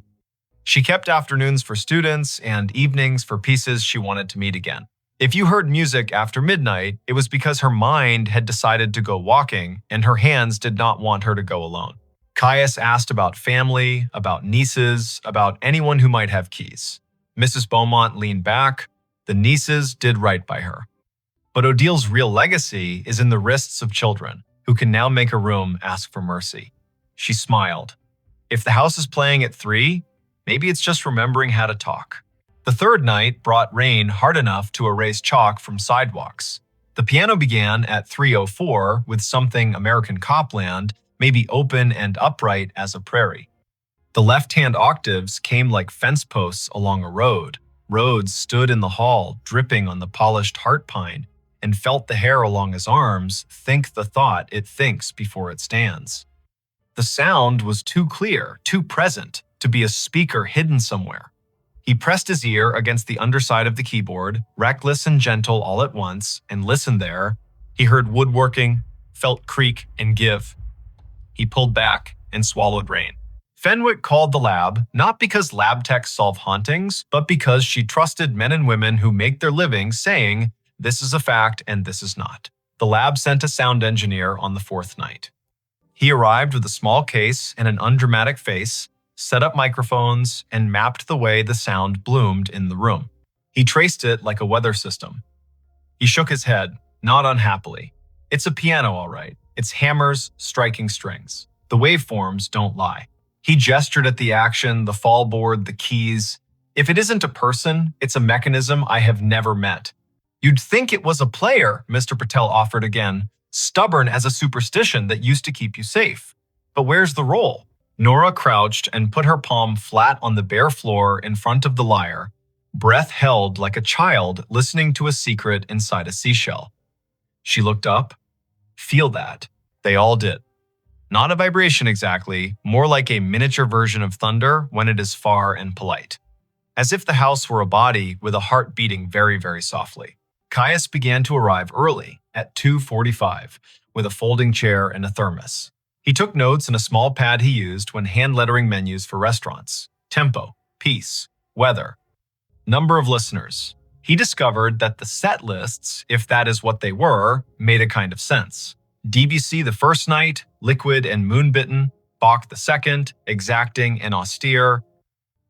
She kept afternoons for students and evenings for pieces she wanted to meet again. If you heard music after midnight, it was because her mind had decided to go walking and her hands did not want her to go alone. Caius asked about family, about nieces, about anyone who might have keys. Mrs. Beaumont leaned back. The nieces did right by her. But Odile's real legacy is in the wrists of children, who can now make a room ask for mercy. She smiled. If the house is playing at 3, maybe it's just remembering how to talk. The third night brought rain hard enough to erase chalk from sidewalks. The piano began at 3:04 with something American copland, maybe open and upright as a prairie. The left-hand octaves came like fence posts along a road. Rhodes stood in the hall, dripping on the polished heart pine, and felt the hair along his arms think the thought it thinks before it stands. The sound was too clear, too present, to be a speaker hidden somewhere. He pressed his ear against the underside of the keyboard, reckless and gentle all at once, and listened there. He heard woodworking, felt creak and give. He pulled back and swallowed rain. Fenwick called the lab, not because lab techs solve hauntings, but because she trusted men and women who make their living saying, this is a fact and this is not. The lab sent a sound engineer on the 4th night. He arrived with a small case and an undramatic face, set up microphones, and mapped the way the sound bloomed in the room. He traced it like a weather system. He shook his head, not unhappily. It's a piano, all right. It's hammers striking strings. The waveforms don't lie. He gestured at the action, the fall board, the keys. If it isn't a person, it's a mechanism I have never met. You'd think it was a player, Mr. Patel offered again, stubborn as a superstition that used to keep you safe. But where's the roll? Nora crouched and put her palm flat on the bare floor in front of the lyre, breath held like a child listening to a secret inside a seashell. She looked up. Feel that. They all did. Not a vibration exactly, more like a miniature version of thunder when it is far and polite. As if the house were a body with a heart beating very, very softly. Caius began to arrive early, at 2:45, with a folding chair and a thermos. He took notes in a small pad he used when hand-lettering menus for restaurants. Tempo, piece, weather, number of listeners. He discovered that the set lists, if that is what they were, made a kind of sense. Debussy the first night, liquid and moonbitten, Bach the second, exacting and austere,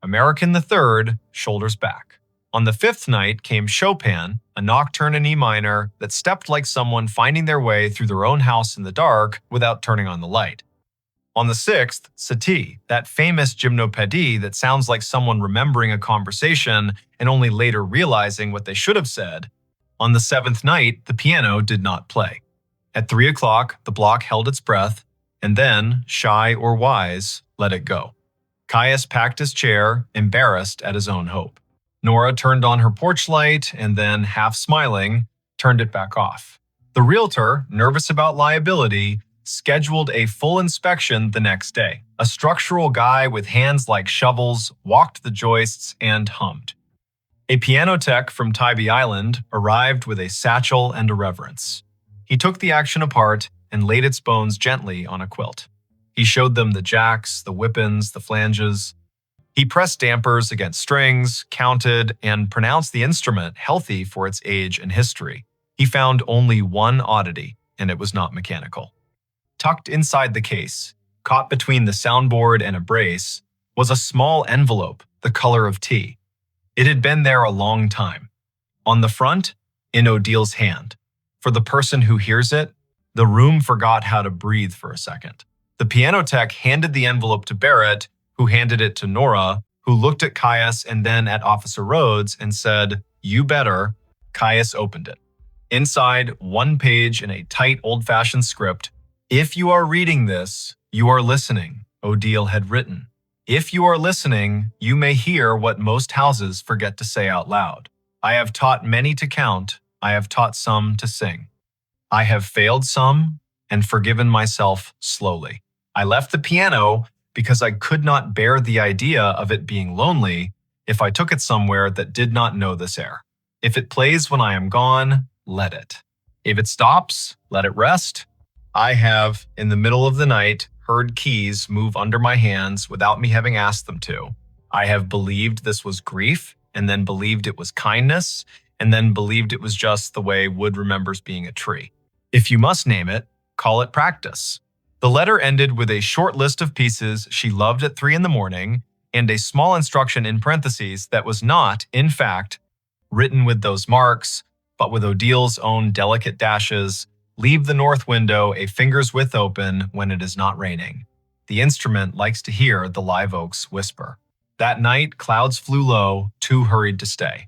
American the third, shoulders back. On the 5th night came Chopin, a nocturne in E minor that stepped like someone finding their way through their own house in the dark without turning on the light. On the 6th, Satie, that famous gymnopédie that sounds like someone remembering a conversation and only later realizing what they should have said. On the 7th night, the piano did not play. At 3 o'clock, the block held its breath, and then, shy or wise, let it go. Caius packed his chair, embarrassed at his own hope. Nora turned on her porch light and then, half smiling, turned it back off. The realtor, nervous about liability, scheduled a full inspection the next day. A structural guy with hands like shovels walked the joists and hummed. A piano tech from Tybee Island arrived with a satchel and a reverence. He took the action apart and laid its bones gently on a quilt. He showed them the jacks, the whippins, the flanges. He pressed dampers against strings, counted, and pronounced the instrument healthy for its age and history. He found only one oddity, and it was not mechanical. Tucked inside the case, caught between the soundboard and a brace, was a small envelope the color of tea. It had been there a long time. On the front, in Odile's hand. For the person who hears it, The room forgot how to breathe for a second. The piano tech handed the envelope to Barrett, who handed it to Nora, who looked at Caius and then at Officer Rhodes and said, "You better." Caius opened it. Inside, one page in a tight, old-fashioned script. "If you are reading this, you are listening," Odile had written. "If you are listening, you may hear what most houses forget to say out loud. I have taught many to count. I have taught some to sing. I have failed some and forgiven myself slowly. I left the piano because I could not bear the idea of it being lonely if I took it somewhere that did not know this air. If it plays when I am gone, let it. If it stops, let it rest. I have, in the middle of the night, heard keys move under my hands without me having asked them to. I have believed this was grief, and then believed it was kindness, and then believed it was just the way wood remembers being a tree. If you must name it, call it practice." The letter ended with a short list of pieces she loved at 3 in the morning and a small instruction in parentheses that was not, in fact, written with those marks, but with Odile's own delicate dashes. "Leave the north window a finger's width open when it is not raining. The instrument likes to hear the live oaks whisper." That night, clouds flew low, too hurried to stay.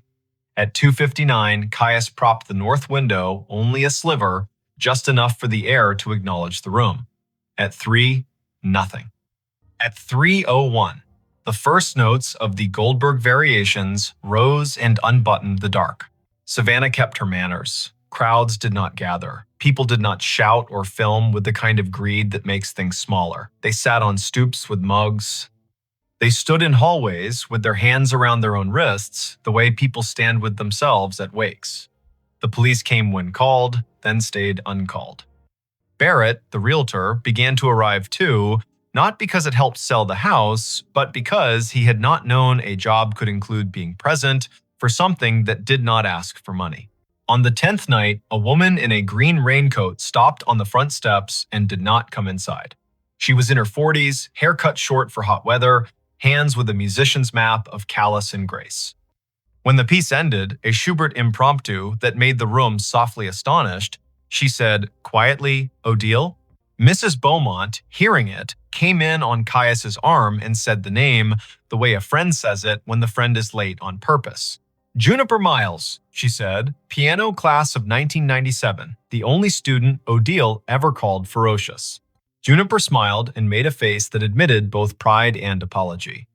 At 2:59, Caius propped the north window only a sliver, just enough for the air to acknowledge the room. At 3, nothing. At 3:01, the first notes of the Goldberg variations rose and unbuttoned the dark. Savannah kept her manners. Crowds did not gather. People did not shout or film with the kind of greed that makes things smaller. They sat on stoops with mugs. They stood in hallways with their hands around their own wrists, the way people stand with themselves at wakes. The police came when called, then stayed uncalled. Barrett, the realtor, began to arrive too, not because it helped sell the house, but because he had not known a job could include being present for something that did not ask for money. On the 10th night, a woman in a green raincoat stopped on the front steps and did not come inside. She was in her 40s, hair cut short for hot weather, hands with a musician's map of callous and grace. When the piece ended, a Schubert impromptu that made the room softly astonished, she said, quietly, "Odile?" Mrs. Beaumont, hearing it, came in on Caius's arm and said the name, the way a friend says it when the friend is late on purpose. "Juniper Miles," she said, "piano class of 1997, the only student Odile ever called ferocious." Juniper smiled and made a face that admitted both pride and apology.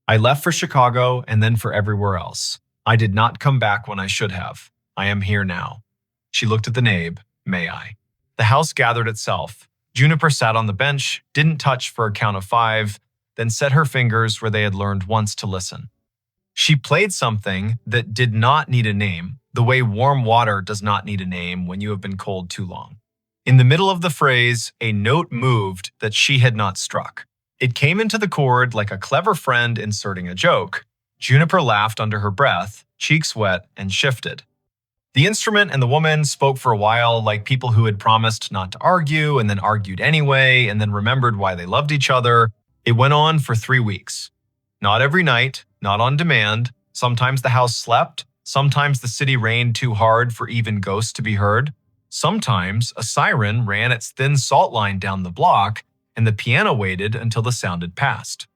"I left for Chicago and then for everywhere else. I did not come back when I should have. I am here now." She looked at the nave. "May I?" The house gathered itself. Juniper sat on the bench, didn't touch for a count of 5, then set her fingers where they had learned once to listen. She played something that did not need a name, the way warm water does not need a name when you have been cold too long. In the middle of the phrase, a note moved that she had not struck. It came into the chord like a clever friend inserting a joke. Juniper laughed under her breath, cheeks wet, and shifted. The instrument and the woman spoke for a while like people who had promised not to argue and then argued anyway and then remembered why they loved each other. It went on for 3 weeks. Not every night, not on demand. Sometimes the house slept. Sometimes the city rained too hard for even ghosts to be heard. Sometimes a siren ran its thin salt line down the block and the piano waited until the sound had passed.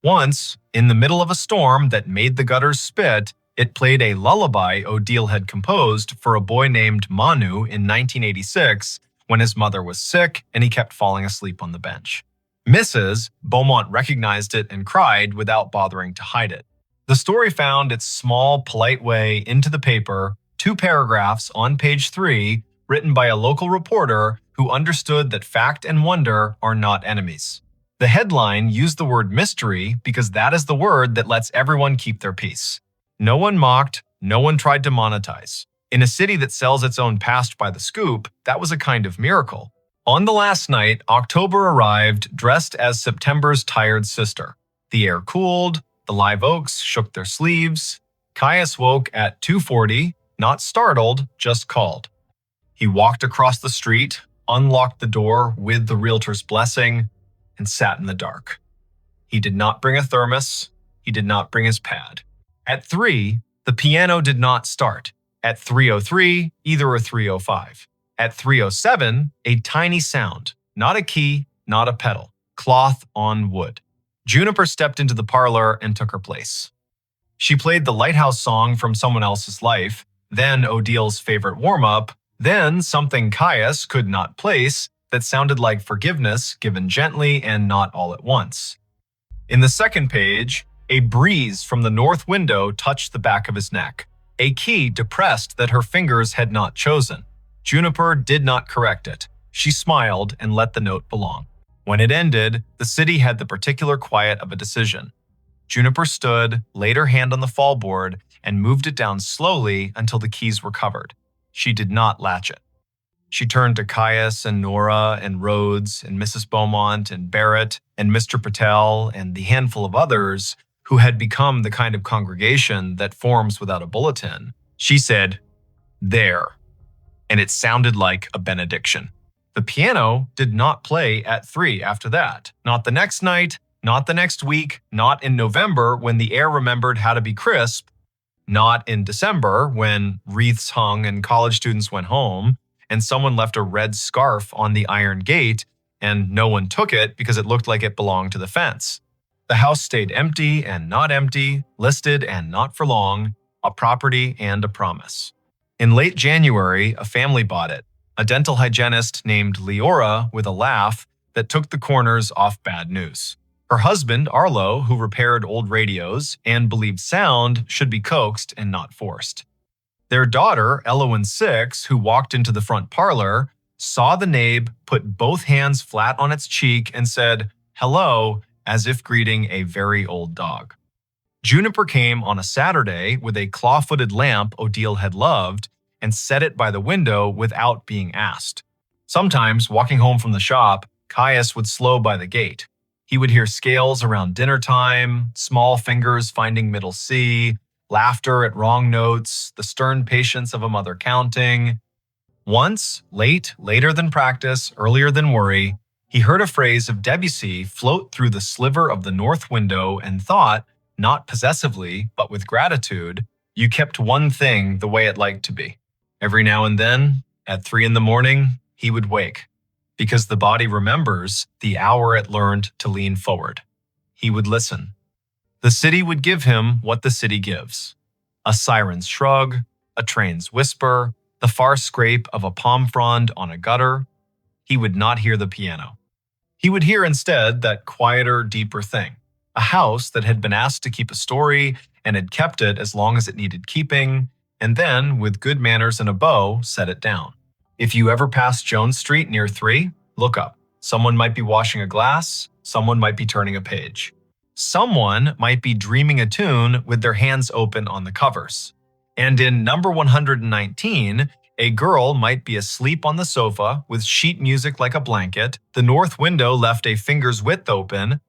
Once, in the middle of a storm that made the gutters spit, it played a lullaby Odile had composed for a boy named Manu in 1986 when his mother was sick and he kept falling asleep on the bench. Mrs. Beaumont recognized it and cried without bothering to hide it. The story found its small, polite way into the paper, 2 paragraphs on page 3, written by a local reporter who understood that fact and wonder are not enemies. The headline used the word mystery because that is the word that lets everyone keep their peace. No one mocked, no one tried to monetize. In a city that sells its own past by the scoop, that was a kind of miracle. On the last night, October arrived dressed as September's tired sister. The air cooled, the live oaks shook their sleeves. Caius woke at 2:40, not startled, just called. He walked across the street, unlocked the door with the realtor's blessing, and sat in the dark. He did not bring a thermos. He did not bring his pad. At 3, the piano did not start. At 3:03, either or 3:05. At 3:07, a tiny sound, not a key, not a pedal, cloth on wood. Juniper stepped into the parlor and took her place. She played the Lighthouse song from someone else's life, then Odil's favorite warm-up, then something Caius could not place that sounded like forgiveness given gently and not all at once. In the second page, a breeze from the north window touched the back of his neck, a key depressed that her fingers had not chosen. Juniper did not correct it. She smiled and let the note belong. When it ended, the city had the particular quiet of a decision. Juniper stood, laid her hand on the fallboard, and moved it down slowly until the keys were covered. She did not latch it. She turned to Caius and Nora and Rhodes and Mrs. Beaumont and Barrett and Mr. Patel and the handful of others who had become the kind of congregation that forms without a bulletin. She said, "There." And it sounded like a benediction. The piano did not play at 3 after that. Not the next night, not the next week, not in November when the air remembered how to be crisp, not in December when wreaths hung and college students went home and someone left a red scarf on the iron gate and no one took it because it looked like it belonged to the fence. The house stayed empty and not empty, listed and not for long, a property and a promise. In late January, a family bought it, a dental hygienist named Leora with a laugh that took the corners off bad news. Her husband, Arlo, who repaired old radios and believed sound should be coaxed and not forced. Their daughter, Elowen 6, who walked into the front parlor, saw the nabe, put both hands flat on its cheek, and said, "Hello," as if greeting a very old dog. Juniper came on a Saturday with a claw-footed lamp Odile had loved and set it by the window without being asked. Sometimes, walking home from the shop, Caius would slow by the gate. He would hear scales around dinner time, small fingers finding middle C, laughter at wrong notes, the stern patience of a mother counting. Once, later than practice, earlier than worry, he heard a phrase of Debussy float through the sliver of the north window and thought, not possessively, but with gratitude, you kept one thing the way it liked to be. Every now and then, at 3 in the morning, he would wake, because the body remembers the hour it learned to lean forward. He would listen. The city would give him what the city gives. A siren's shrug, a train's whisper, the far scrape of a palm frond on a gutter. He would not hear the piano. He would hear instead that quieter, deeper thing. A house that had been asked to keep a story and had kept it as long as it needed keeping, and then, with good manners and a bow, set it down. If you ever pass Jones Street near 3, look up. Someone might be washing a glass, someone might be turning a page. Someone might be dreaming a tune with their hands open on the covers. And in number 119, a girl might be asleep on the sofa with sheet music like a blanket, the north window left a finger's width open,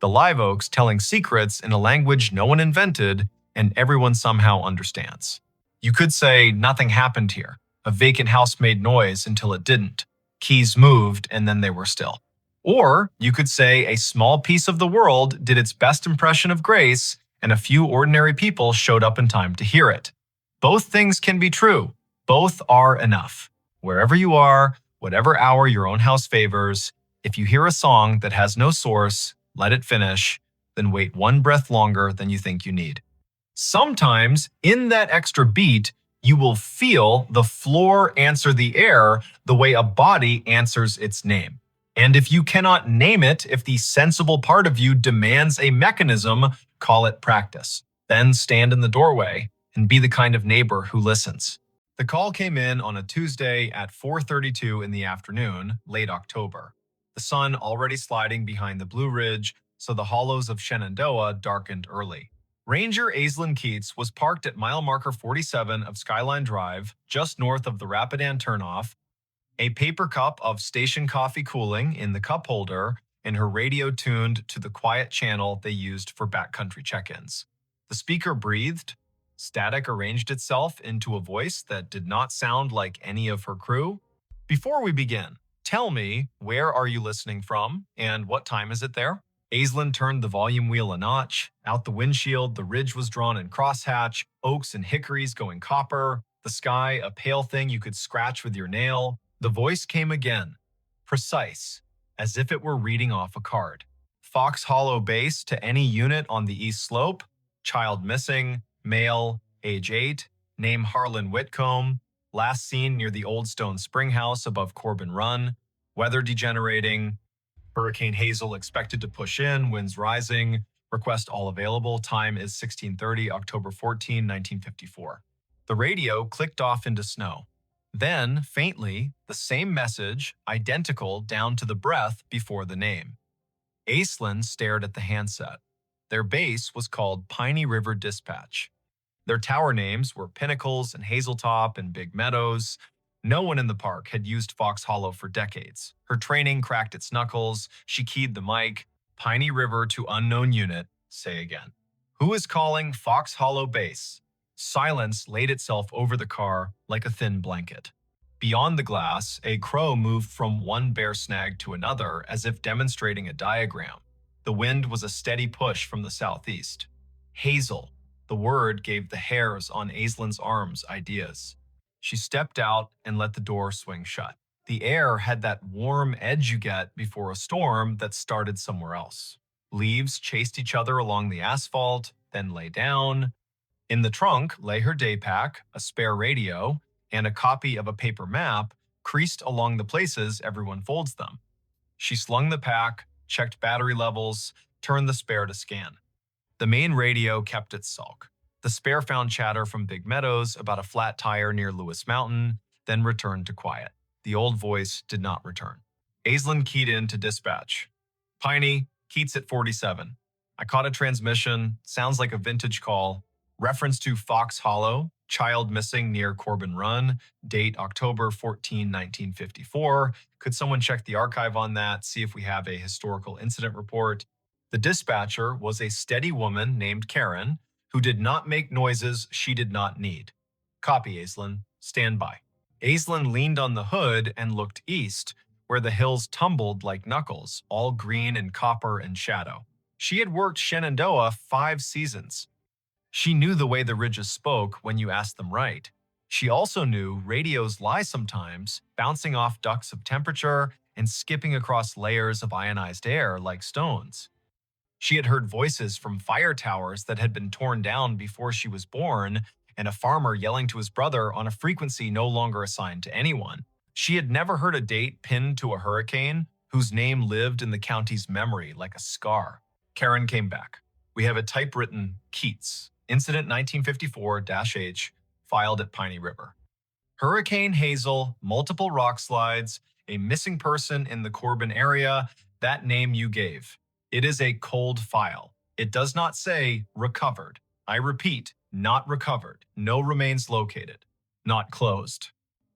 the live oaks telling secrets in a language no one invented and everyone somehow understands. You could say nothing happened here. A vacant house made noise until it didn't. Keys moved and then they were still. Or you could say a small piece of the world did its best impression of grace and a few ordinary people showed up in time to hear it. Both things can be true. Both are enough. Wherever you are, whatever hour your own house favors, if you hear a song that has no source, let it finish, then wait one breath longer than you think you need. Sometimes, in that extra beat, you will feel the floor answer the air the way a body answers its name. And if you cannot name it, if the sensible part of you demands a mechanism, call it practice. Then stand in the doorway and be the kind of neighbor who listens. The call came in on a Tuesday at 4:32 in the afternoon, late October. The sun already sliding behind the Blue Ridge, so the hollows of Shenandoah darkened early. Ranger Aislinn Keats was parked at mile marker 47 of Skyline Drive, just north of the Rapidan turnoff, a paper cup of station coffee cooling in the cup holder, and her radio tuned to the quiet channel they used for backcountry check-ins. The speaker breathed. Static arranged itself into a voice that did not sound like any of her crew. Before we begin, tell me, where are you listening from, and what time is it there? Aislinn turned the volume wheel a notch. Out the windshield, the ridge was drawn in crosshatch, oaks and hickories going copper, the sky a pale thing you could scratch with your nail. The voice came again, precise, as if it were reading off a card. Fox Hollow Base to any unit on the east slope. Child missing, male, age 8, name Harlan Whitcomb, last seen near the Old Stone Spring House above Corbin Run, weather degenerating, Hurricane Hazel expected to push in, winds rising, request all available, time is 16:30, October 14, 1954. The radio clicked off into snow. Then, faintly, the same message, identical down to the breath before the name. Aislinn stared at the handset. Their base was called Piney River Dispatch. Their tower names were Pinnacles and Hazeltop and Big Meadows. No one in the park had used Fox Hollow for decades. Her training cracked its knuckles. She keyed the mic. Piney River to unknown unit. Say again. Who is calling Fox Hollow Base? Silence laid itself over the car like a thin blanket. Beyond the glass, a crow moved from one bear snag to another as if demonstrating a diagram. The wind was a steady push from the southeast. Hazel. The word gave the hairs on Aislinn's arms ideas. She stepped out and let the door swing shut. The air had that warm edge you get before a storm that started somewhere else. Leaves chased each other along the asphalt, then lay down. In the trunk lay her day pack, a spare radio, and a copy of a paper map creased along the places everyone folds them. She slung the pack, checked battery levels, turned the spare to scan. The main radio kept its sulk. The spare found chatter from Big Meadows about a flat tire near Lewis Mountain, then returned to quiet. The old voice did not return. Aislinn keyed in to dispatch. Piney, Keats at 47. I caught a transmission, sounds like a vintage call. Reference to Fox Hollow, child missing near Corbin Run, date October 14, 1954. Could someone check the archive on that, see if we have a historical incident report? The dispatcher was a steady woman named Karen, who did not make noises she did not need. Copy, Aislinn. Stand by. Aislinn leaned on the hood and looked east, where the hills tumbled like knuckles, all green and copper and shadow. She had worked Shenandoah 5 seasons. She knew the way the ridges spoke when you asked them right. She also knew radios lie sometimes, bouncing off ducts of temperature and skipping across layers of ionized air like stones. She had heard voices from fire towers that had been torn down before she was born, and a farmer yelling to his brother on a frequency no longer assigned to anyone. She had never heard a date pinned to a hurricane whose name lived in the county's memory like a scar. Karen came back. We have a typewritten Keats, Incident 1954-H, filed at Piney River. Hurricane Hazel, multiple rock slides, a missing person in the Corbin area, that name you gave. It is a cold file. It does not say recovered. I repeat, not recovered. No remains located. Not closed.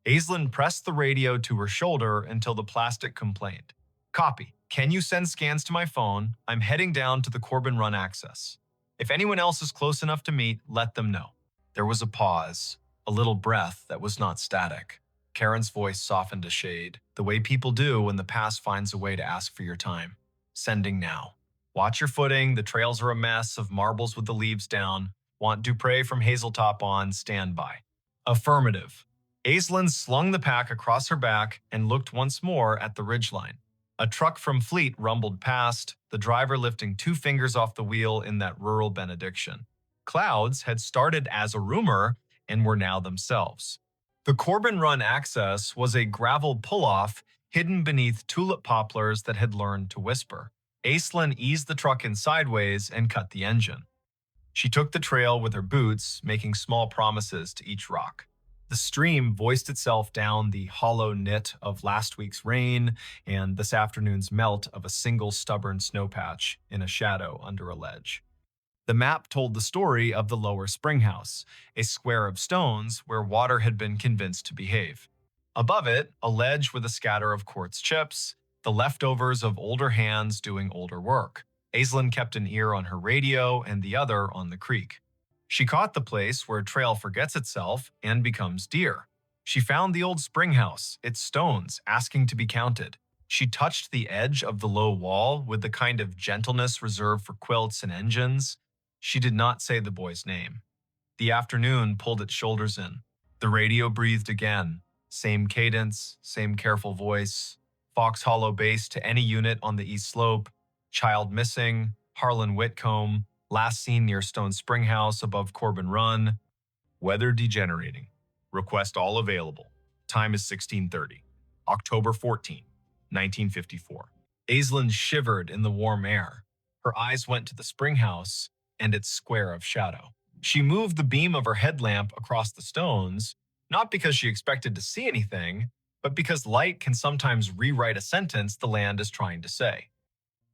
Aislinn pressed the radio to her shoulder until the plastic complained. Copy. Can you send scans to my phone? I'm heading down to the Corbin Run access. If anyone else is close enough to meet, let them know. There was a pause, a little breath that was not static. Karen's voice softened a shade, the way people do when the past finds a way to ask for your time. Sending now. Watch your footing, the trails are a mess of marbles with the leaves down. Want Dupre from Hazeltop on, stand by. Affirmative. Aislinn slung the pack across her back and looked once more at the ridgeline. A truck from Fleet rumbled past, the driver lifting 2 fingers off the wheel in that rural benediction. Clouds had started as a rumor and were now themselves. The Corbin Run access was a gravel pull-off hidden beneath tulip poplars that had learned to whisper. Aislinn eased the truck in sideways and cut the engine. She took the trail with her boots, making small promises to each rock. The stream voiced itself down the hollow knit of last week's rain and this afternoon's melt of a single stubborn snowpatch in a shadow under a ledge. The map told the story of the lower springhouse, a square of stones where water had been convinced to behave. Above it, a ledge with a scatter of quartz chips, the leftovers of older hands doing older work. Aislinn kept an ear on her radio and the other on the creek. She caught the place where a trail forgets itself and becomes deer. She found the old springhouse, its stones asking to be counted. She touched the edge of the low wall with the kind of gentleness reserved for quilts and engines. She did not say the boy's name. The afternoon pulled its shoulders in. The radio breathed again. Same cadence, same careful voice. Fox Hollow base to any unit on the east slope. Child missing. Harlan Whitcomb. Last seen near Stone Spring House above Corbin Run. Weather degenerating. Request all available. Time is 16:30. October 14, 1954. Aislinn shivered in the warm air. Her eyes went to the spring house and its square of shadow. She moved the beam of her headlamp across the stones, not because she expected to see anything, but because light can sometimes rewrite a sentence the land is trying to say.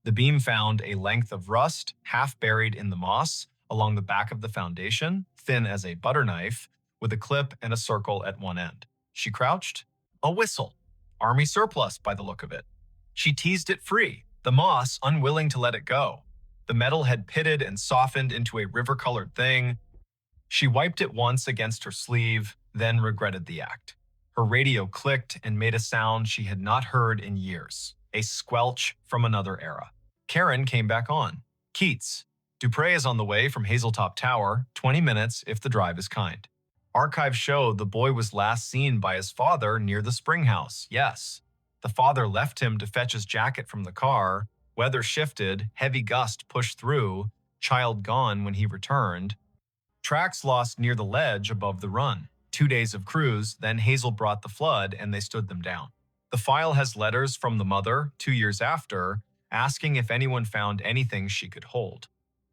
The beam found a length of rust half buried in the moss along the back of the foundation, thin as a butter knife, with a clip and a circle at one end. She crouched. A whistle. Army surplus by the look of it. She teased it free, the moss unwilling to let it go. The metal had pitted and softened into a river-colored thing. She wiped it once against her sleeve, then regretted the act. Her radio clicked and made a sound she had not heard in years, a squelch from another era. Karen came back on. Keats. Dupre is on the way from Hazeltop Tower, 20 minutes if the drive is kind. Archives show the boy was last seen by his father near the spring house, yes. The father left him to fetch his jacket from the car. Weather shifted, heavy gust pushed through, child gone when he returned. Tracks lost near the ledge above the run. 2 days of cruise, then Hazel brought the flood and they stood them down. The file has letters from the mother, 2 years after, asking if anyone found anything she could hold.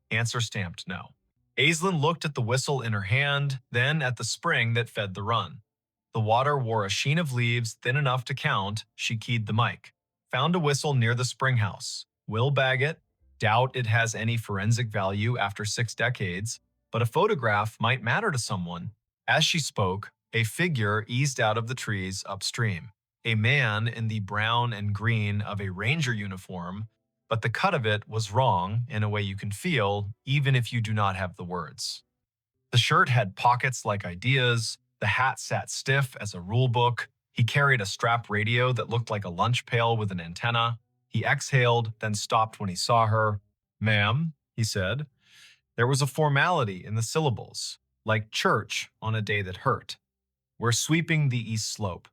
Answer stamped no. Aislinn looked at the whistle in her hand, then at the spring that fed the run. The water wore a sheen of leaves thin enough to count. She keyed the mic. Found a whistle near the spring house. Will bag it. Doubt it has any forensic value after 6 decades, but a photograph might matter to someone. As she spoke, a figure eased out of the trees upstream. A man in the brown and green of a ranger uniform, but the cut of it was wrong in a way you can feel even if you do not have the words. The shirt had pockets like ideas. The hat sat stiff as a rule book. He carried a strap radio that looked like a lunch pail with an antenna. He exhaled, then stopped when he saw her. "Ma'am," he said. There was a formality in the syllables, like church on a day that hurt. "We're sweeping the east slope."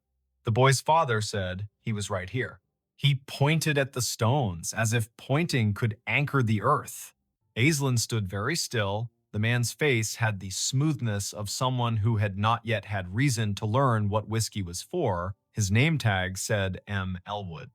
The boy's father said he was right here. He pointed at the stones, as if pointing could anchor the earth. Aislinn stood very still. The man's face had the smoothness of someone who had not yet had reason to learn what whiskey was for. His name tag said M. Elwood.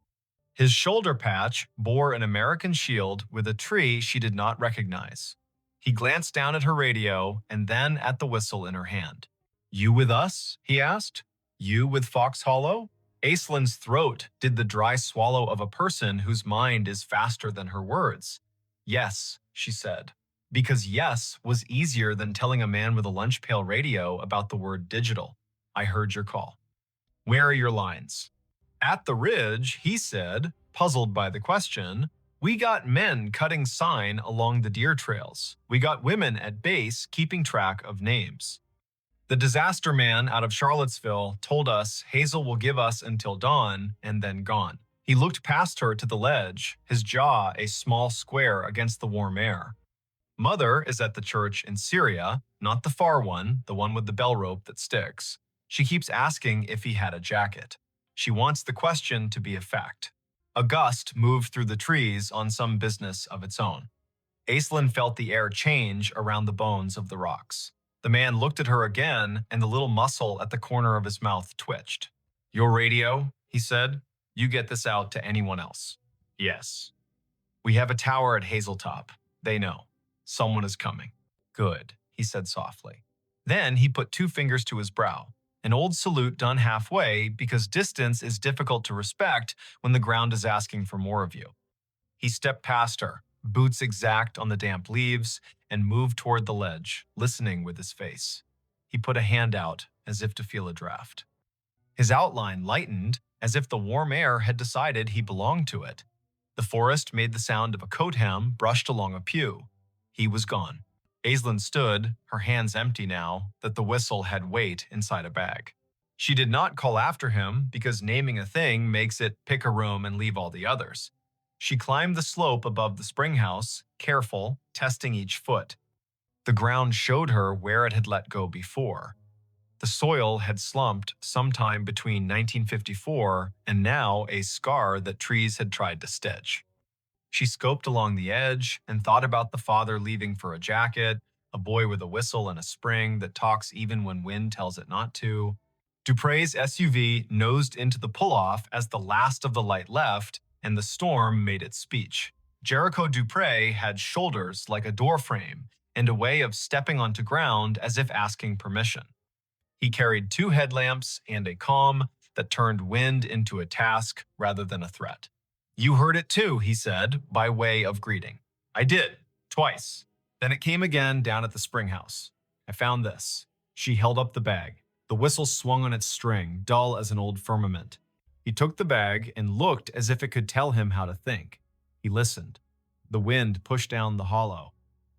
His shoulder patch bore an American shield with a tree she did not recognize. He glanced down at her radio and then at the whistle in her hand. "You with us?" he asked. "You with Fox Hollow?" Aislinn's throat did the dry swallow of a person whose mind is faster than her words. "Yes," she said. Because yes was easier than telling a man with a lunch pail radio about the word digital. "I heard your call." "Where are your lines?" "At the ridge," he said, puzzled by the question. "We got men cutting sign along the deer trails. We got women at base keeping track of names. The disaster man out of Charlottesville told us Hazel will give us until dawn and then gone." He looked past her to the ledge, his jaw a small square against the warm air. "Mother is at the church in Syria, not the far one, the one with the bell rope that sticks. She keeps asking if he had a jacket. She wants the question to be a fact." A gust moved through the trees on some business of its own. Aislinn felt the air change around the bones of the rocks. The man looked at her again, and the little muscle at the corner of his mouth twitched. "Your radio," he said. "You get this out to anyone else." "Yes." "We have a tower at Hazeltop. They know. Someone is coming." "Good," he said softly. Then he put 2 fingers to his brow, an old salute done halfway because distance is difficult to respect when the ground is asking for more of you. He stepped past her, boots exact on the damp leaves, and moved toward the ledge, listening with his face. He put a hand out as if to feel a draft. His outline lightened as if the warm air had decided he belonged to it. The forest made the sound of a coat hem brushed along a pew. He was gone. Aislinn stood, her hands empty now that the whistle had weight inside a bag. She did not call after him because naming a thing makes it pick a room and leave all the others. She climbed the slope above the spring house, careful, testing each foot. The ground showed her where it had let go before. The soil had slumped sometime between 1954 and now a scar that trees had tried to stitch. She scoped along the edge and thought about the father leaving for a jacket, a boy with a whistle and a spring that talks even when wind tells it not to. Dupre's SUV nosed into the pull-off as the last of the light left, and the storm made its speech. Jericho Dupre had shoulders like a doorframe and a way of stepping onto ground as if asking permission. He carried 2 headlamps and a calm that turned wind into a task rather than a threat. "You heard it too," he said, by way of greeting. "I did, twice. Then it came again down at the spring house. I found this." She held up the bag. The whistle swung on its string, dull as an old firmament. He took the bag and looked as if it could tell him how to think. He listened. The wind pushed down the hollow.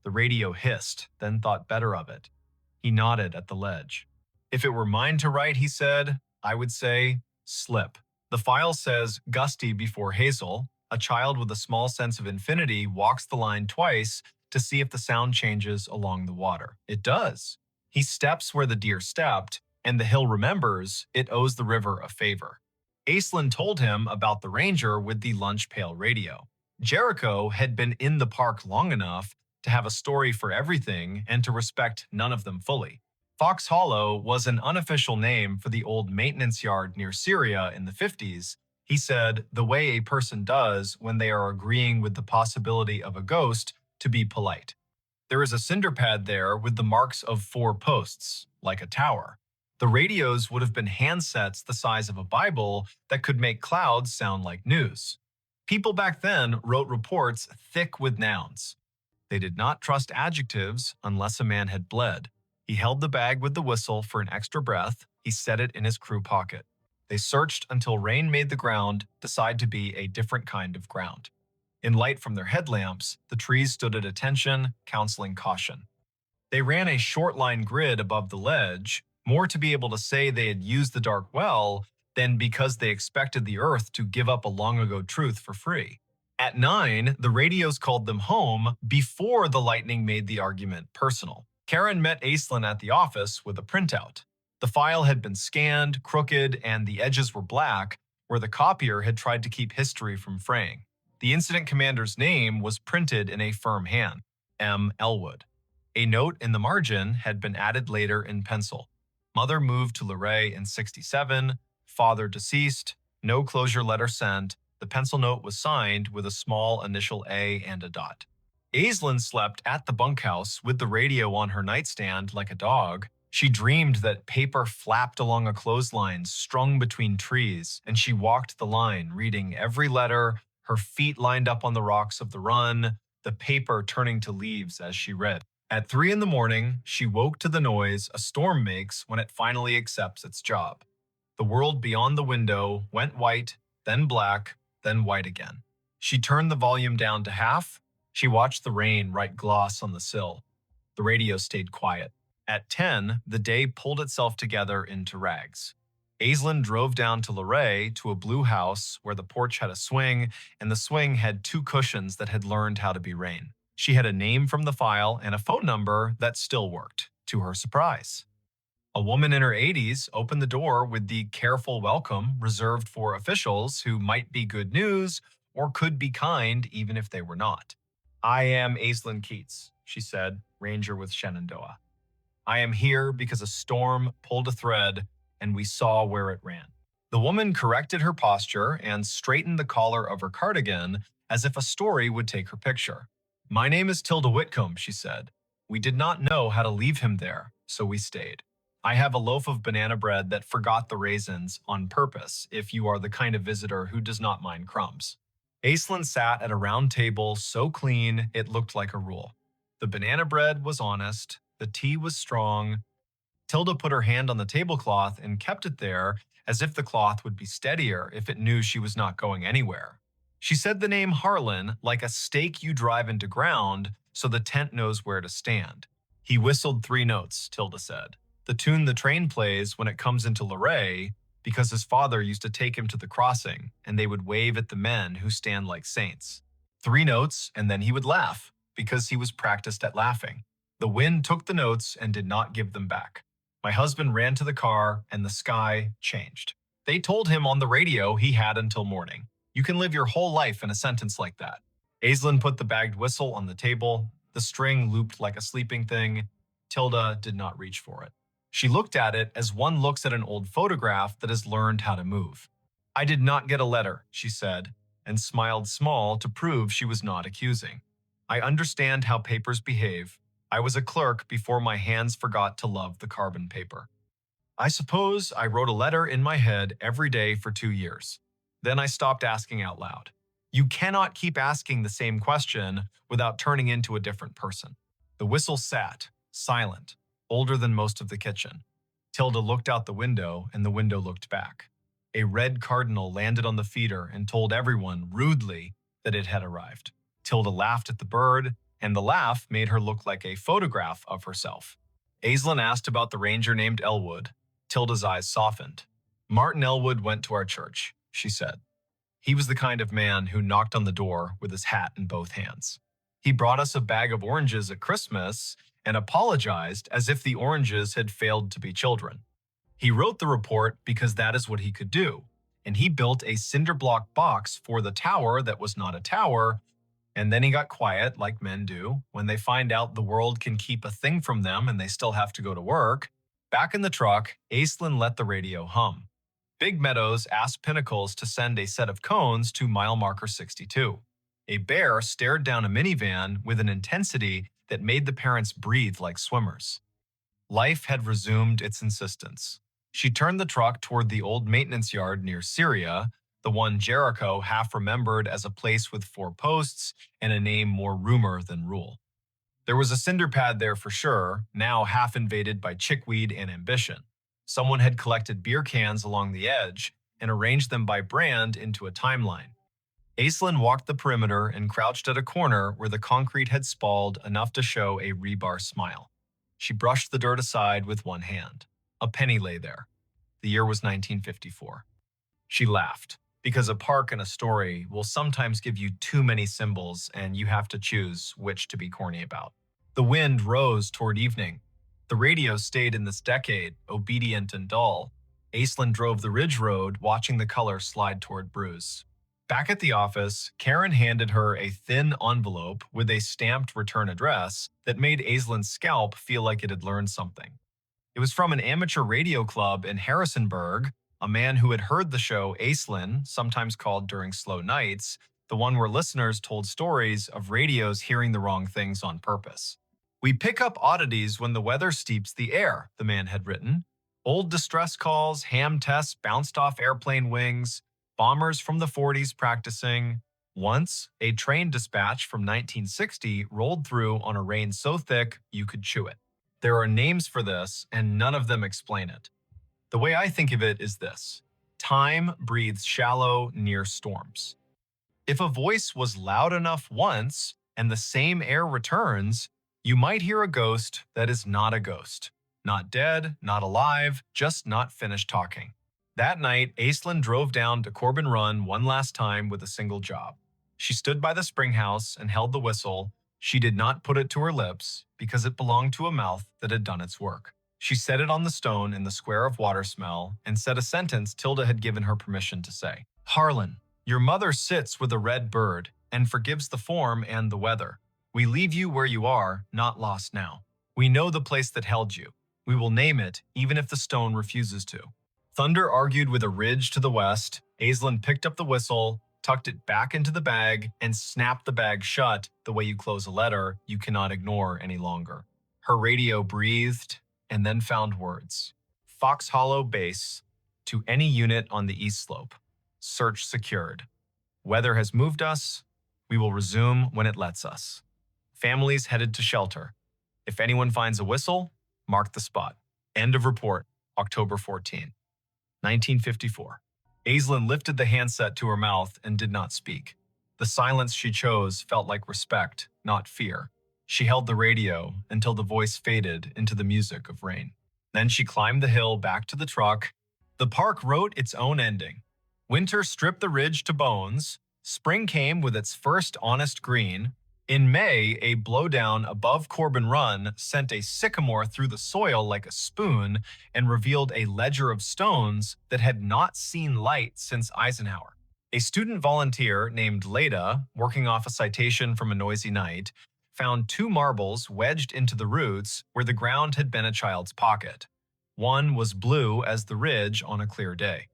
The radio hissed, then thought better of it. He nodded at the ledge. "If it were mine to write," he said, "I would say, slip." The file says Gusty before Hazel. A child with a small sense of infinity walks the line twice to see if the sound changes along the water. It does. He steps where the deer stepped, and the hill remembers it owes the river a favor. Aislinn told him about the ranger with the lunch pail radio. Jericho had been in the park long enough to have a story for everything and to respect none of them fully. Fox Hollow was an unofficial name for the old maintenance yard near Syria in the 50s. He said, the way a person does when they are agreeing with the possibility of a ghost to be polite. There is a cinder pad there with the marks of 4 posts, like a tower. The radios would have been handsets the size of a Bible that could make clouds sound like news. People back then wrote reports thick with nouns. They did not trust adjectives unless a man had bled. He held the bag with the whistle for an extra breath. He set it in his crew pocket. They searched until rain made the ground decide to be a different kind of ground. In light from their headlamps, the trees stood at attention, counseling caution. They ran a short line grid above the ledge, more to be able to say they had used the dark well than because they expected the earth to give up a long-ago truth for free. At 9, the radios called them home before the lightning made the argument personal. Karen met Aislinn at the office with a printout. The file had been scanned, crooked, and the edges were black, where the copier had tried to keep history from fraying. The incident commander's name was printed in a firm hand, M. Elwood. A note in the margin had been added later in pencil. Mother moved to Luray in 67, father deceased, no closure letter sent. The pencil note was signed with a small initial A and a dot. Aislinn slept at the bunkhouse with the radio on her nightstand like a dog. She dreamed that paper flapped along a clothesline strung between trees, and she walked the line, reading every letter, her feet lined up on the rocks of the run, the paper turning to leaves as she read. At 3 in the morning, she woke to the noise a storm makes when it finally accepts its job. The world beyond the window went white, then black, then white again. She turned the volume down to half. She watched the rain write gloss on the sill. The radio stayed quiet. At 10, the day pulled itself together into rags. Aislinn drove down to Luray to a blue house where the porch had a swing, and the swing had 2 cushions that had learned how to be rain. She had a name from the file and a phone number that still worked, to her surprise. A woman in her 80s opened the door with the careful welcome reserved for officials who might be good news or could be kind even if they were not. "I am Aislinn Keats," she said, ranger with Shenandoah. "I am here because a storm pulled a thread and we saw where it ran." The woman corrected her posture and straightened the collar of her cardigan as if a story would take her picture. "My name is Tilda Whitcomb," she said. "We did not know how to leave him there, so we stayed. I have a loaf of banana bread that forgot the raisins on purpose if you are the kind of visitor who does not mind crumbs." Aislinn sat at a round table so clean it looked like a rule. The banana bread was honest, the tea was strong. Tilda put her hand on the tablecloth and kept it there as if the cloth would be steadier if it knew she was not going anywhere. She said the name Harlan like a stake you drive into ground so the tent knows where to stand. "He whistled 3 notes, Tilda said. The tune the train plays when it comes into Luray, because his father used to take him to the crossing, and they would wave at the men who stand like saints. 3 notes, and then he would laugh, because he was practiced at laughing. The wind took the notes and did not give them back. My husband ran to the car, and the sky changed. They told him on the radio he had until morning. You can live your whole life in a sentence like that. Aislinn put the bagged whistle on the table. The string looped like a sleeping thing. Tilda did not reach for it. She looked at it as one looks at an old photograph that has learned how to move. I did not get a letter, she said, and smiled small to prove she was not accusing. I understand how papers behave. I was a clerk before my hands forgot to love the carbon paper. I suppose I wrote a letter in my head every day for 2 years. Then I stopped asking out loud. You cannot keep asking the same question without turning into a different person. The whistle sat, silent, older than most of the kitchen. Tilda looked out the window, and the window looked back. A red cardinal landed on the feeder and told everyone, rudely, that it had arrived. Tilda laughed at the bird, and the laugh made her look like a photograph of herself. Aislinn asked about the ranger named Elwood. Tilda's eyes softened. Martin Elwood went to our church, she said. He was the kind of man who knocked on the door with his hat in both hands. He brought us a bag of oranges at Christmas and apologized as if the oranges had failed to be children. He wrote the report because that is what he could do, and he built a cinder block box for the tower that was not a tower, and then he got quiet like men do when they find out the world can keep a thing from them and they still have to go to work. Back in the truck, Aislinn let the radio hum. Big Meadows asked Pinnacles to send a set of cones to mile marker 62. A bear stared down a minivan with an intensity that made the parents breathe like swimmers. Life had resumed its insistence. She turned the truck toward the old maintenance yard near Syria, the one Jericho half remembered as a place with 4 posts and a name more rumor than rule. There was a cinder pad there for sure, now half invaded by chickweed and ambition. Someone had collected beer cans along the edge and arranged them by brand into a timeline. Aislinn walked the perimeter and crouched at a corner where the concrete had spalled enough to show a rebar smile. She brushed the dirt aside with one hand. A penny lay there. The year was 1954. She laughed, because a park and a story will sometimes give you too many symbols and you have to choose which to be corny about. The wind rose toward evening. The radio stayed in this decade, obedient and dull. Aislinn drove the ridge road, watching the color slide toward Bruce. Back at the office, Karen handed her a thin envelope with a stamped return address that made Aislinn's scalp feel like it had learned something. It was from an amateur radio club in Harrisonburg, a man who had heard the show Aislinn, sometimes called During Slow Nights, the one where listeners told stories of radios hearing the wrong things on purpose. We pick up oddities when the weather steeps the air, the man had written. Old distress calls, ham tests bounced off airplane wings, bombers from the 40s practicing. Once, a train dispatch from 1960 rolled through on a rain so thick you could chew it. There are names for this, and none of them explain it. The way I think of it is this. Time breathes shallow near storms. If a voice was loud enough once, and the same air returns, you might hear a ghost that is not a ghost. Not dead, not alive, just not finished talking. That night, Aislinn drove down to Corbin Run one last time with a single job. She stood by the spring house and held the whistle. She did not put it to her lips because it belonged to a mouth that had done its work. She set it on the stone in the square of water smell and said a sentence Tilda had given her permission to say. Harlan, your mother sits with a red bird and forgives the form and the weather. We leave you where you are, not lost now. We know the place that held you. We will name it, even if the stone refuses to. Thunder argued with a ridge to the west. Aislinn picked up the whistle, tucked it back into the bag, and snapped the bag shut the way you close a letter you cannot ignore any longer. Her radio breathed and then found words. Fox Hollow Base, to any unit on the east slope. Search secured. Weather has moved us. We will resume when it lets us. Families headed to shelter. If anyone finds a whistle, mark the spot. End of report, October 14, 1954. Aislinn lifted the handset to her mouth and did not speak. The silence she chose felt like respect, not fear. She held the radio until the voice faded into the music of rain. Then she climbed the hill back to the truck. The park wrote its own ending. Winter stripped the ridge to bones. Spring came with its first honest green. In May, a blowdown above Corbin Run sent a sycamore through the soil like a spoon and revealed a ledger of stones that had not seen light since Eisenhower. A student volunteer named Leda, working off a citation from a noisy night, found two marbles wedged into the roots where the ground had been a child's pocket. One was blue as the ridge on a clear day.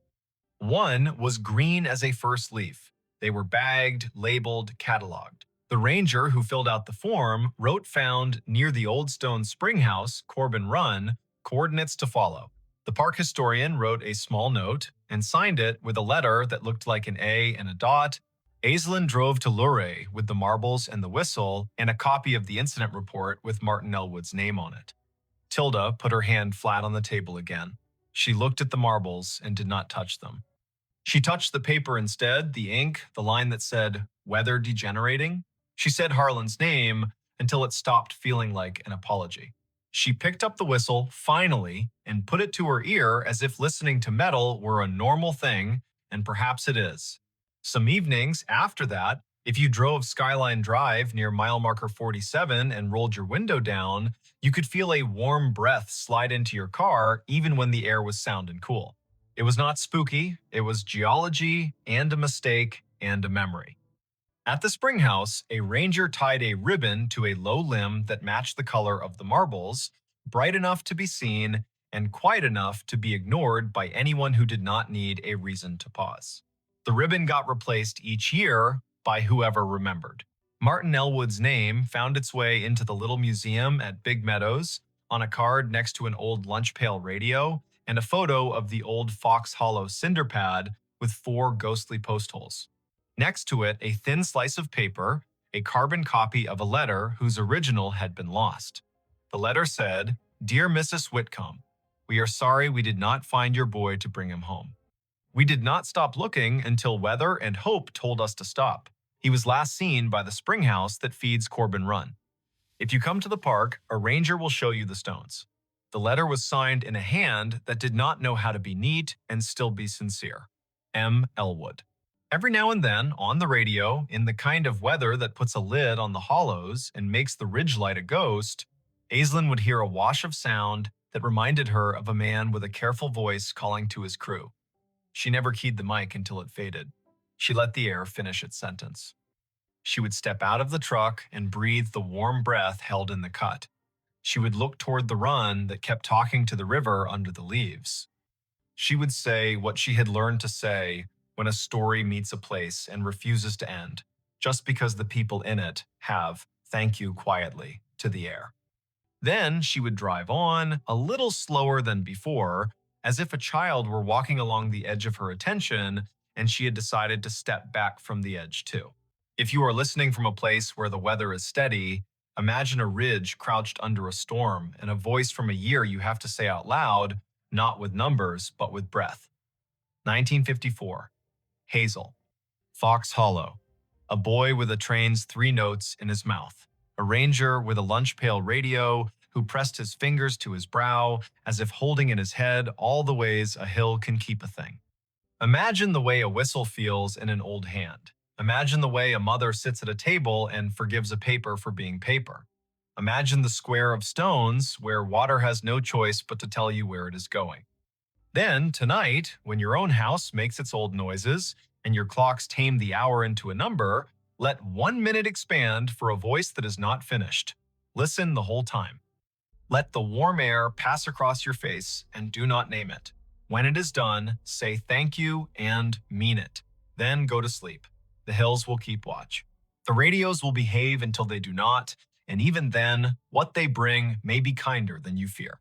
One was green as a first leaf. They were bagged, labeled, cataloged. The ranger who filled out the form wrote found near the old stone spring house, Corbin Run, coordinates to follow. The park historian wrote a small note and signed it with a letter that looked like an A and a dot. Aislinn drove to Luray with the marbles and the whistle and a copy of the incident report with Martin Elwood's name on it. Tilda put her hand flat on the table again. She looked at the marbles and did not touch them. She touched the paper instead, the ink, the line that said, "Weather degenerating." She said Harlan's name until it stopped feeling like an apology. She picked up the whistle, finally, and put it to her ear as if listening to metal were a normal thing, and perhaps it is. Some evenings after that, if you drove Skyline Drive near mile marker 47 and rolled your window down, you could feel a warm breath slide into your car even when the air was sound and cool. It was not spooky, it was geology and a mistake and a memory. At the spring house, a ranger tied a ribbon to a low limb that matched the color of the marbles, bright enough to be seen and quiet enough to be ignored by anyone who did not need a reason to pause. The ribbon got replaced each year by whoever remembered. Martin Elwood's name found its way into the little museum at Big Meadows on a card next to an old lunch pail radio and a photo of the old Fox Hollow cinder pad with 4 ghostly post holes. Next to it, a thin slice of paper, a carbon copy of a letter whose original had been lost. The letter said, "Dear Mrs. Whitcomb, we are sorry we did not find your boy to bring him home. We did not stop looking until weather and hope told us to stop. He was last seen by the spring house that feeds Corbin Run. If you come to the park, a ranger will show you the stones." The letter was signed in a hand that did not know how to be neat and still be sincere. M. Elwood. Every now and then, on the radio, in the kind of weather that puts a lid on the hollows and makes the ridgelight a ghost, Aislinn would hear a wash of sound that reminded her of a man with a careful voice calling to his crew. She never keyed the mic until it faded. She let the air finish its sentence. She would step out of the truck and breathe the warm breath held in the cut. She would look toward the run that kept talking to the river under the leaves. She would say what she had learned to say when a story meets a place and refuses to end, just because the people in it have "thank you quietly" to the air. Then she would drive on, a little slower than before, as if a child were walking along the edge of her attention and she had decided to step back from the edge too. If you are listening from a place where the weather is steady, imagine a ridge crouched under a storm and a voice from a year you have to say out loud, not with numbers, but with breath. 1954. Hazel. Fox Hollow. A boy with a train's 3 notes in his mouth. A ranger with a lunch pail radio who pressed his fingers to his brow as if holding in his head all the ways a hill can keep a thing. Imagine the way a whistle feels in an old hand. Imagine the way a mother sits at a table and forgives a paper for being paper. Imagine the square of stones where water has no choice but to tell you where it is going. Then, tonight, when your own house makes its old noises and your clocks tame the hour into a number, let 1 minute expand for a voice that is not finished. Listen the whole time. Let the warm air pass across your face and do not name it. When it is done, say thank you and mean it. Then go to sleep. The hills will keep watch. The radios will behave until they do not, and even then, what they bring may be kinder than you fear.